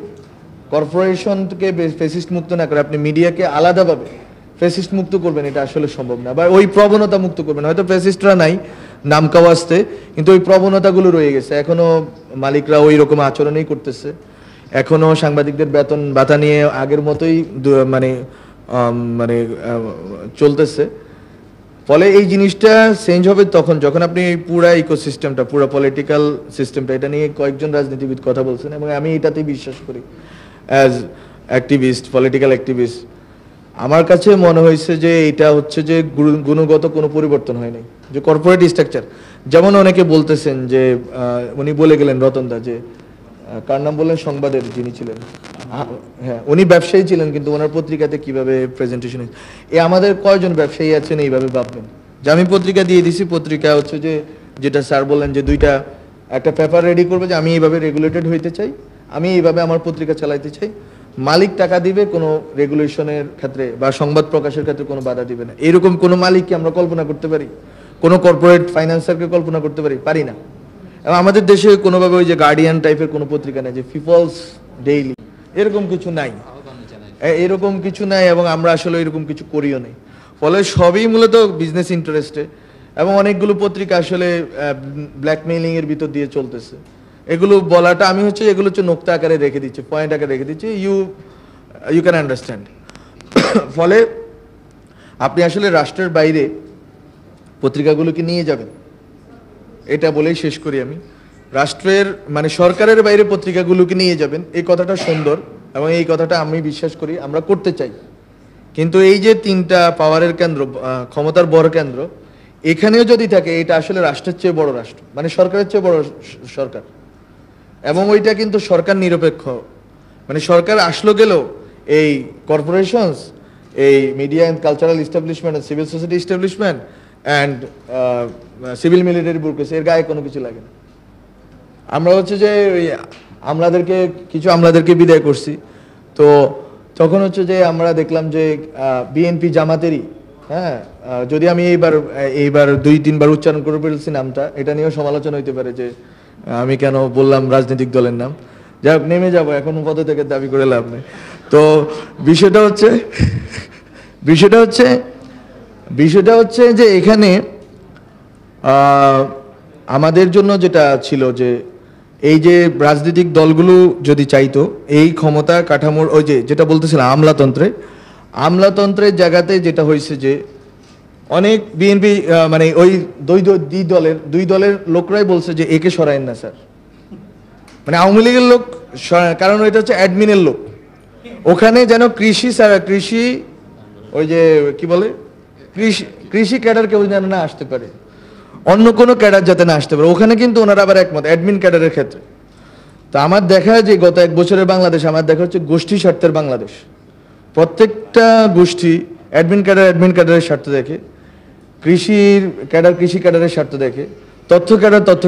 কর্পোরেশনকে ফেসিস্ট মুক্ত না করে আপনি মিডিয়াকে আলাদাভাবে ফেসিস্ট মুক্ত করবেন, এটা আসলে সম্ভব না। বা ওই প্রবণতা মুক্ত করবেন, হয়তো ফেসিস্টরা নাই নাম কাওয়াজতে, কিন্তু ওই প্রবণতাগুলো রয়ে গেছে। এখনো মালিকরা ওই রকম আচরণই করতেছে, এখনো সাংবাদিকদের বেতন ভাতা নিয়ে আগের মতোই মানে চলতেছে। ফলে এই জিনিসটা চেঞ্জ হবে তখন যখন আপনি পুরা ইকোসিস্টেমটা, পুরা পলিটিক্যাল সিস্টেমটা, এটা নিয়ে কয়েকজন রাজনীতিবিদ কথা বলছেন, এবং আমি এটাতেই বিশ্বাস করি অ্যাজ অ্যাক্টিভিস্ট, পলিটিক্যাল অ্যাক্টিভিস্ট। আমার কাছে মনে হয়েছে যে এটা হচ্ছে যে গুণগত কোনো পরিবর্তন হয়নি, যে কর্পোরেট স্ট্রাকচার, যেমন অনেকে বলতেছেন যে উনি বলে গেলেন রতনদা, যে কার নাম বললেন, সংবাদের যিনি ছিলেন, হ্যাঁ উনি ব্যবসায়ী ছিলেন, কিন্তু ওনার পত্রিকাতে কিভাবে প্রেজেন্টেশন, আমাদের কয়জন ব্যবসায়ী আছেন এইভাবে ভাববেন যে আমি পত্রিকা দিয়ে দিছি, পত্রিকা হচ্ছে যে যেটা স্যার বললেন যে একটা পেপার রেডি করবে যে আমি এইভাবে রেগুলেটেড হইতে চাই, আমি এইভাবে আমার পত্রিকা চালাইতে চাই, মালিক টাকা দিবে, কোনো রেগুলেশনের ক্ষেত্রে বা সংবাদ প্রকাশের ক্ষেত্রে কোনো বাধা দিবে না। এরকম কোনো মালিককে আমরা কল্পনা করতে পারি? কোনো কর্পোরেট ফাইন্যান্সারকে কল্পনা করতে পারি না। এবং আমাদের দেশে কোনোভাবে ওই যে গার্ডিয়ান টাইপের কোনো পত্রিকা নেই, যে পিপলস ডেইলি, এরকম কিছু নাই, এরকম কিছু নাই, এবং আমরা আসলে এরকম কিছু করিও নেই। ফলে সবই মূলত বিজনেস ইন্টারেস্টে, এবং অনেকগুলো পত্রিকা আসলে ব্ল্যাকমেইলিং এর ভিতর দিয়ে চলতেছে। এগুলো বলাটা আমি হচ্ছে এগুলো হচ্ছে নোক্তা আকারে রেখে দিচ্ছি, পয়েন্ট আকারে রেখে দিচ্ছি, ইউ ক্যান আন্ডারস্ট্যান্ড। ফলে আপনি আসলে রাষ্ট্রের বাইরে পত্রিকাগুলোকে নিয়ে যাবেন, এটা বলেই শেষ করি আমি। রাষ্ট্রের মানে সরকারের বাইরে পত্রিকাগুলোকে নিয়ে যাবেন, এই কথাটা সুন্দর, এবং এই কথাটা আমি বিশ্বাস করি আমরা করতে চাই। কিন্তু এই যে তিনটা পাওয়ারের কেন্দ্র, ক্ষমতার বড় কেন্দ্র, এখানেও যদি থাকে, এটা আসলে রাষ্ট্রের চেয়ে বড় রাষ্ট্র, মানে সরকারের চেয়ে বড় সরকার, এবং ওইটা কিন্তু সরকার নিরপেক্ষ, মানে সরকার আসলো গেলেও এই কর্পোরেশনস, এই media and cultural establishment, civil society establishment and civil military bureaucracy, এর গায়ে কোনো কিছু লাগে না। আমরা হচ্ছে যে ওই আমলাদেরকে বিদায় করছি, তো তখন হচ্ছে যে আমরা দেখলাম যে বিএনপি জামাতেরই, হ্যাঁ, যদি আমি এইবার 2-3 বার উচ্চারণ করে ফেলছি নামটা, এটা নিয়েও সমালোচনা হইতে পারে যে আমি কেন বললাম রাজনৈতিক দলের নাম। যাই হোক, নেমে যাবো এখন, পদ থেকে দাবি করে লাভ নেই। তো বিষয়টা হচ্ছে যে এখানে আমাদের জন্য যেটা ছিল যে এই যে রাজনৈতিক দলগুলো যদি চাইতো এই ক্ষমতা কাঠামোর, ওই যেটা বলতেছিলাম আমলাতন্ত্রের জায়গাতে যেটা হয়েছে যে অনেক বিএনপি মানে ওই দুই দলের লোকরাই বলছে যে একে সরায়েন না স্যার, মানে আওয়ামী লীগের লোক, কারণ এটা হচ্ছে অ্যাডমিনের লোক, ওখানে যেন কৃষি ওই যে কি বলে কৃষি ক্যাডার কেউ যেন না আসতে পারে, অন্য কোনো ক্যাডার যাতে না আসতে পারে, ওখানে কিন্তু ওনারা আবার একমত অ্যাডমিন ক্যাডারের ক্ষেত্রে। তো আমার দেখা যে গত 1 বছরের বাংলাদেশ, আমার দেখা হচ্ছে গোষ্ঠী স্বার্থের বাংলাদেশ। প্রত্যেকটা গোষ্ঠী অ্যাডমিন ক্যাডারের স্বার্থ দেখে, কৃষি ক্যাডারের স্বার্থ দেখে, তথ্য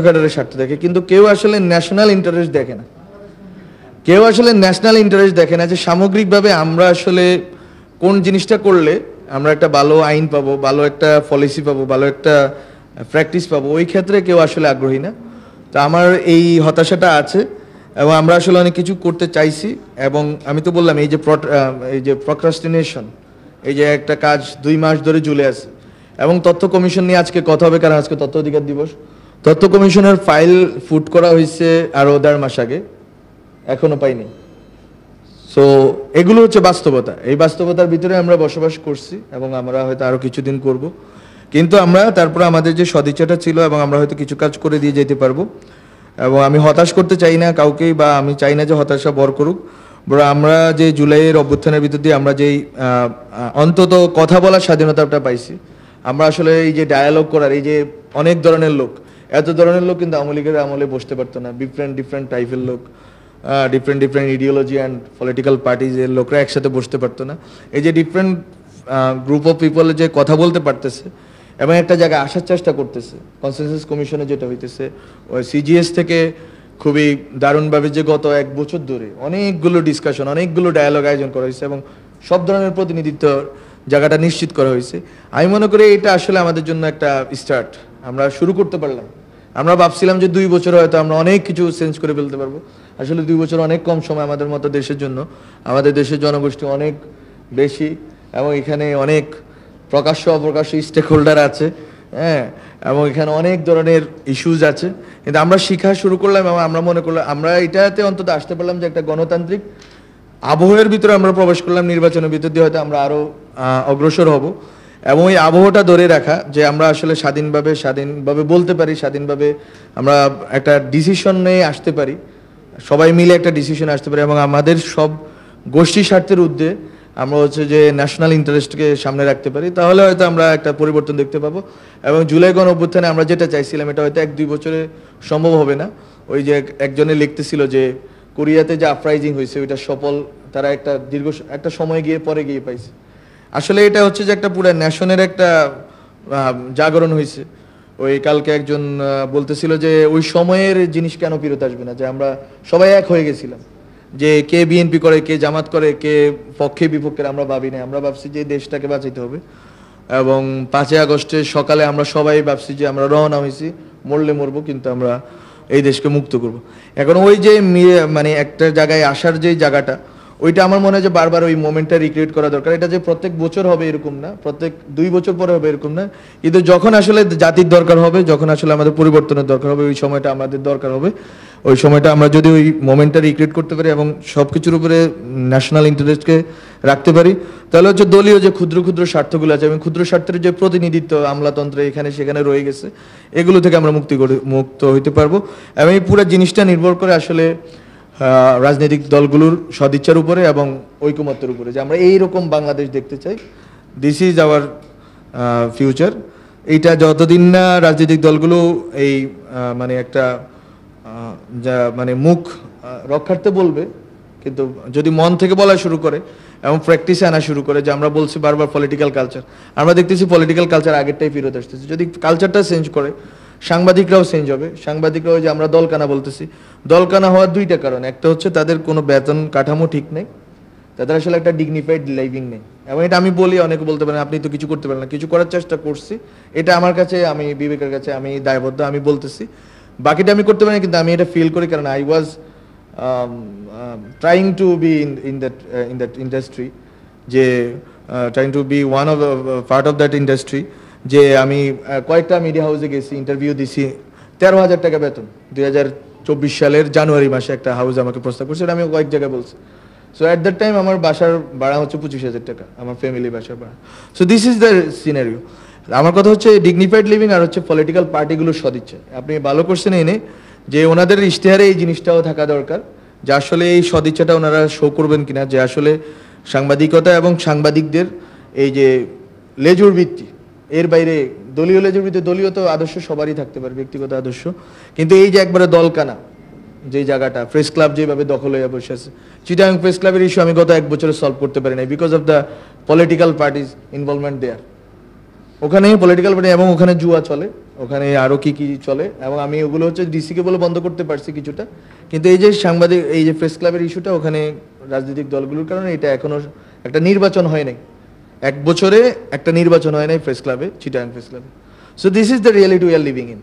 ক্যাডারের স্বার্থ দেখে, কিন্তু কেউ আসলে ন্যাশনাল ইন্টারেস্ট দেখে না, যে সামগ্রিকভাবে আমরা আসলে কোন জিনিসটা করলে আমরা একটা ভালো আইন পাবো, ভালো একটা পলিসি পাবো, ভালো একটা প্র্যাকটিস পাবো, ওই ক্ষেত্রে কেউ আসলে আগ্রহী না। তো আমার এই হতাশাটা আছে, এবং আমরা আসলে অনেক কিছু করতে চাইছি, এবং আমি তো বললাম এই যে প্রক্রাস্টিনেশন, এই যে একটা কাজ 2 মাস ধরে ঝুলে আছে, এবং তথ্য কমিশন নিয়ে আজকে কথা হবে, কারণ আজকে তথ্য অধিকার দিবস। তথ্য কমিশনের ফাইল ফুট করা হয়েছে আরও 1.5 মাস আগে, এখনো পাইনি। সো এগুলো হচ্ছে বাস্তবতা, এই বাস্তবতার ভিতরে আমরা বসবাস করছি, এবং আমরা হয়তো আরো কিছুদিন করব, কিন্তু আমরা তারপরে আমাদের যে সদিচ্ছাটা ছিল, এবং আমরা হয়তো কিছু কাজ করে দিয়ে যেতে পারবো। এবং আমি হতাশ করতে চাই না কাউকেই, বা আমি চাই না যে হতাশা বর করুক, বড় আমরা যে জুলাইয়ের অভ্যুত্থানের ভিতর দিয়ে আমরা যেই অন্তত কথা বলার স্বাধীনতাটা পাইছি, আমরা আসলে এই যে ডায়ালগ করার, এই যে অনেক ধরনের লোক, এত ধরনের লোক কিন্তু আওয়ামী লীগের আমলে বসতে পারতো না, ডিফারেন্ট টাইপের লোক, ডিফারেন্ট ইডিওলজি অ্যান্ড পলিটিক্যাল পার্টিজের লোকরা একসাথে বসতে পারতো না। এই যে ডিফারেন্ট গ্রুপ অফ পিপল যে কথা বলতে পারতেছে এবং একটা জায়গায় আসার চেষ্টা করতেছে, কনসেনসাস কমিশনে যেটা হইতেছে, ওই সিজিএস থেকে খুবই দারুণভাবে যে গত 1 বছর ধরে অনেকগুলো ডিসকাশন, অনেকগুলো ডায়ালগ আয়োজন করা হয়েছে, এবং সব ধরনের প্রতিনিধিত্ব জায়গাটা নিশ্চিত করা হয়েছে। আমি মনে করি এটা আসলে আমাদের জন্য একটা স্টার্ট, আমরা শুরু করতে পারলাম। আমরা ভাবছিলাম যে 2 বছর হয়তো আমরা অনেক কিছু চেঞ্জ করে ফেলতে পারবো, আসলে 2 বছর অনেক কম সময় আমাদের মতো দেশের জন্য। আমাদের দেশের জনগোষ্ঠী অনেক বেশি, এবং এখানে অনেক প্রকাশ্য অপ্রকাশ্য স্টেক হোল্ডার আছে, হ্যাঁ, এবং এখানে অনেক ধরনের ইস্যুজ আছে, কিন্তু আমরা শিখা শুরু করলাম, এবং আমরা মনে করলাম আমরা এটাতে অন্তত আসতে পারলাম যে একটা গণতান্ত্রিক আবহের ভিতরে আমরা প্রবেশ করলাম, নির্বাচনের ভিতর দিয়ে হয়তো আমরা আরো অগ্রসর হব, এবং এই আবহটা ধরে রাখা যে আমরা আসলে স্বাধীনভাবে বলতে পারি, স্বাধীনভাবে আমরা একটা ডিসিশন নিয়ে আসতে পারি, সবাই মিলে একটা ডিসিশন আসতে পারি, এবং আমাদের সব গোষ্ঠী স্বার্থের ঊর্ধ্বে আমরা হচ্ছে যে ন্যাশনাল ইন্টারেস্টকে সামনে রাখতে পারি, তাহলে হয়তো আমরা একটা পরিবর্তন দেখতে পাবো। এবং জুলাই গণ অভ্যুত্থানে আমরা যেটা চাইছিলাম এটা হয়তো 1-2 বছরে সম্ভব হবে না। ওই যে একজনে লিখতেছিল যে কোরিয়াতে যে আপরাইজিং হয়েছে ওইটা সফল, তারা একটা দীর্ঘ একটা সময় পরে গিয়ে পাইছে। আসলে এটা হচ্ছে যে একটা পুরো ন্যাশনের একটা জাগরণ হয়েছে। ওই কালকে একজন বলতেছিল যে ওই সময়ের জিনিস কেন ফেরত আসবে না, যে আমরা সবাই এক হয়ে গেছিলাম, যে কে বিএনপি করে, কে জামাত করে, কে পক্ষে বিপক্ষের আমরা ভাবি না, আমরা ভাবছি যে দেশটাকে বাঁচাইতে হবে। এবং 5 আগস্টের সকালে আমরা সবাই ভাবছি যে আমরা রওনা হয়েছি, মরলে মরবো, কিন্তু আমরা এই দেশকে মুক্ত করব। এখন ওই যে মানে একটা জায়গায় আসার যে জায়গাটা, ওইটা আমার মনে হয় যে বারবার ওই মোমেন্টটা রিক্রিয়েট করা দরকার। এটা যে প্রত্যেক বছর হবে এরকম না, প্রত্যেক 2 বছর পরে হবে এরকম না, কিন্তু যখন আসলে জাতির দরকার হবে, যখন আসলে আমাদের পরিবর্তনের দরকার হবে, ওই সময়টা আমাদের দরকার হবে। ওই সময়টা আমরা যদি ওই মোমেন্টটা রিক্রিয়েট করতে পারি এবং সব কিছুর উপরে ন্যাশনাল ইন্টারেস্টকে রাখতে পারি, তাহলে হচ্ছে দলীয় যে ক্ষুদ্র ক্ষুদ্র স্বার্থগুলো আছে এবং ক্ষুদ্র স্বার্থের যে প্রতিনিধিত্ব আমলাতন্ত্রে এখানে সেখানে রয়ে গেছে, এগুলো থেকে আমরা মুক্ত হইতে পারবো। এবং এই পুরো জিনিসটা নির্ভর করে আসলে রাজনৈতিক দলগুলোর সদিচ্ছার উপরে এবং ঐকমত্যের উপরে, যে আমরা এইরকম বাংলাদেশ দেখতে চাই, দিস ইজ আওয়ার ফিউচার। এইটা যতদিন না রাজনৈতিক দলগুলো এই মানে একটা যা মানে মুখ রক্ষার্থে বলবে, কিন্তু যদি মন থেকে বলা শুরু করে এবং প্র্যাকটিসে আনা শুরু করে, যে আমরা বলছি বারবার পলিটিক্যাল কালচার, আমরা দেখতেছি পলিটিক্যাল কালচার আগেরটাই ফেরত আসতেছে। যদি কালচারটা চেঞ্জ করে, সাংবাদিকরাও চেঞ্জ হবে। সাংবাদিকরাও যে আমরা দলকানা বলতেছি, দলকানা হওয়ার 2টা কারণ। একটা হচ্ছে তাদের কোনো বেতন কাঠামো ঠিক নেই, তাদের আসলে একটা ডিগনিফাইড লিভিং নেই। এবং এটা আমি বলি, অনেকে বলতে পারেন আপনি তো কিছু করতে পারেন না, কিছু করার চেষ্টা করছি। এটা আমার কাছে, আমি বিবেকের কাছে আমি দায়বদ্ধ, আমি বলতেছি। বাকিটা আমি করতে পারি, কিন্তু আমি এটা ফিল করি, কারণ I was trying to be in that industry, যে trying to be one of part of that industry. যে আমি কয়েকটা মিডিয়া হাউসে গেছি, ইন্টারভিউ দিছি, 13,000 টাকা বেতন 2024 সালের জানুয়ারি মাসে একটা হাউস আমাকে প্রস্তাব করছে, এটা আমি কয়েক জায়গায় বলছি। সো অ্যাট দ্যাট টাইম আমার বাসার ভাড়া হচ্ছে 25,000 টাকা, আমার ফ্যামিলি বাসার ভাড়া। So this is the scenario. আমার কথা হচ্ছে ডিগনিফাইড লিভিং আর হচ্ছে পলিটিক্যাল পার্টিগুলোর সদিচ্ছা। আপনি ভালো করছেন এনে যে ওনাদের ইশতেহারে এই জিনিসটাও থাকা দরকার, যে আসলে এই সদিচ্ছাটা ওনারা শো করবেন কিনা, যে আসলে সাংবাদিকতা এবং সাংবাদিকদের এই যে লেজুর ভিত্তি, এর বাইরে দলীয় লেজুর ভিত্তি, দলীয় তো আদর্শ সবারই থাকতে পারে, ব্যক্তিগত আদর্শ, কিন্তু এই যে একবারে দলকানা যে জায়গাটা, প্রেস ক্লাব যেভাবে দখল হয়ে বসে আছে, চিটাগাং প্রেস ক্লাবের ইস্যু আমি গত 1 বছরে সলভ করতে পারি নাই, because of the political parties involvement there. ওখানে পলিটিক্যাল পার্টি এবং ওখানে জুয়া চলে, ওখানে আরো কি কি চলে, এবং আমি ওগুলো হচ্ছে ডিসিকে বলে বন্ধ করতে পারছি কিছুটা। কিন্তু এই যে সাংবাদিক, এই যে প্রেস ক্লাবের ইস্যুটা, ওখানে রাজনৈতিক দলগুলোর কারণে এটা এখনো একটা নির্বাচন হয় নাই, 1 বছরে একটা নির্বাচন হয় নাই প্রেস ক্লাবে, চিটাগাং প্রেস ক্লাবে। So this is the reality we are living in.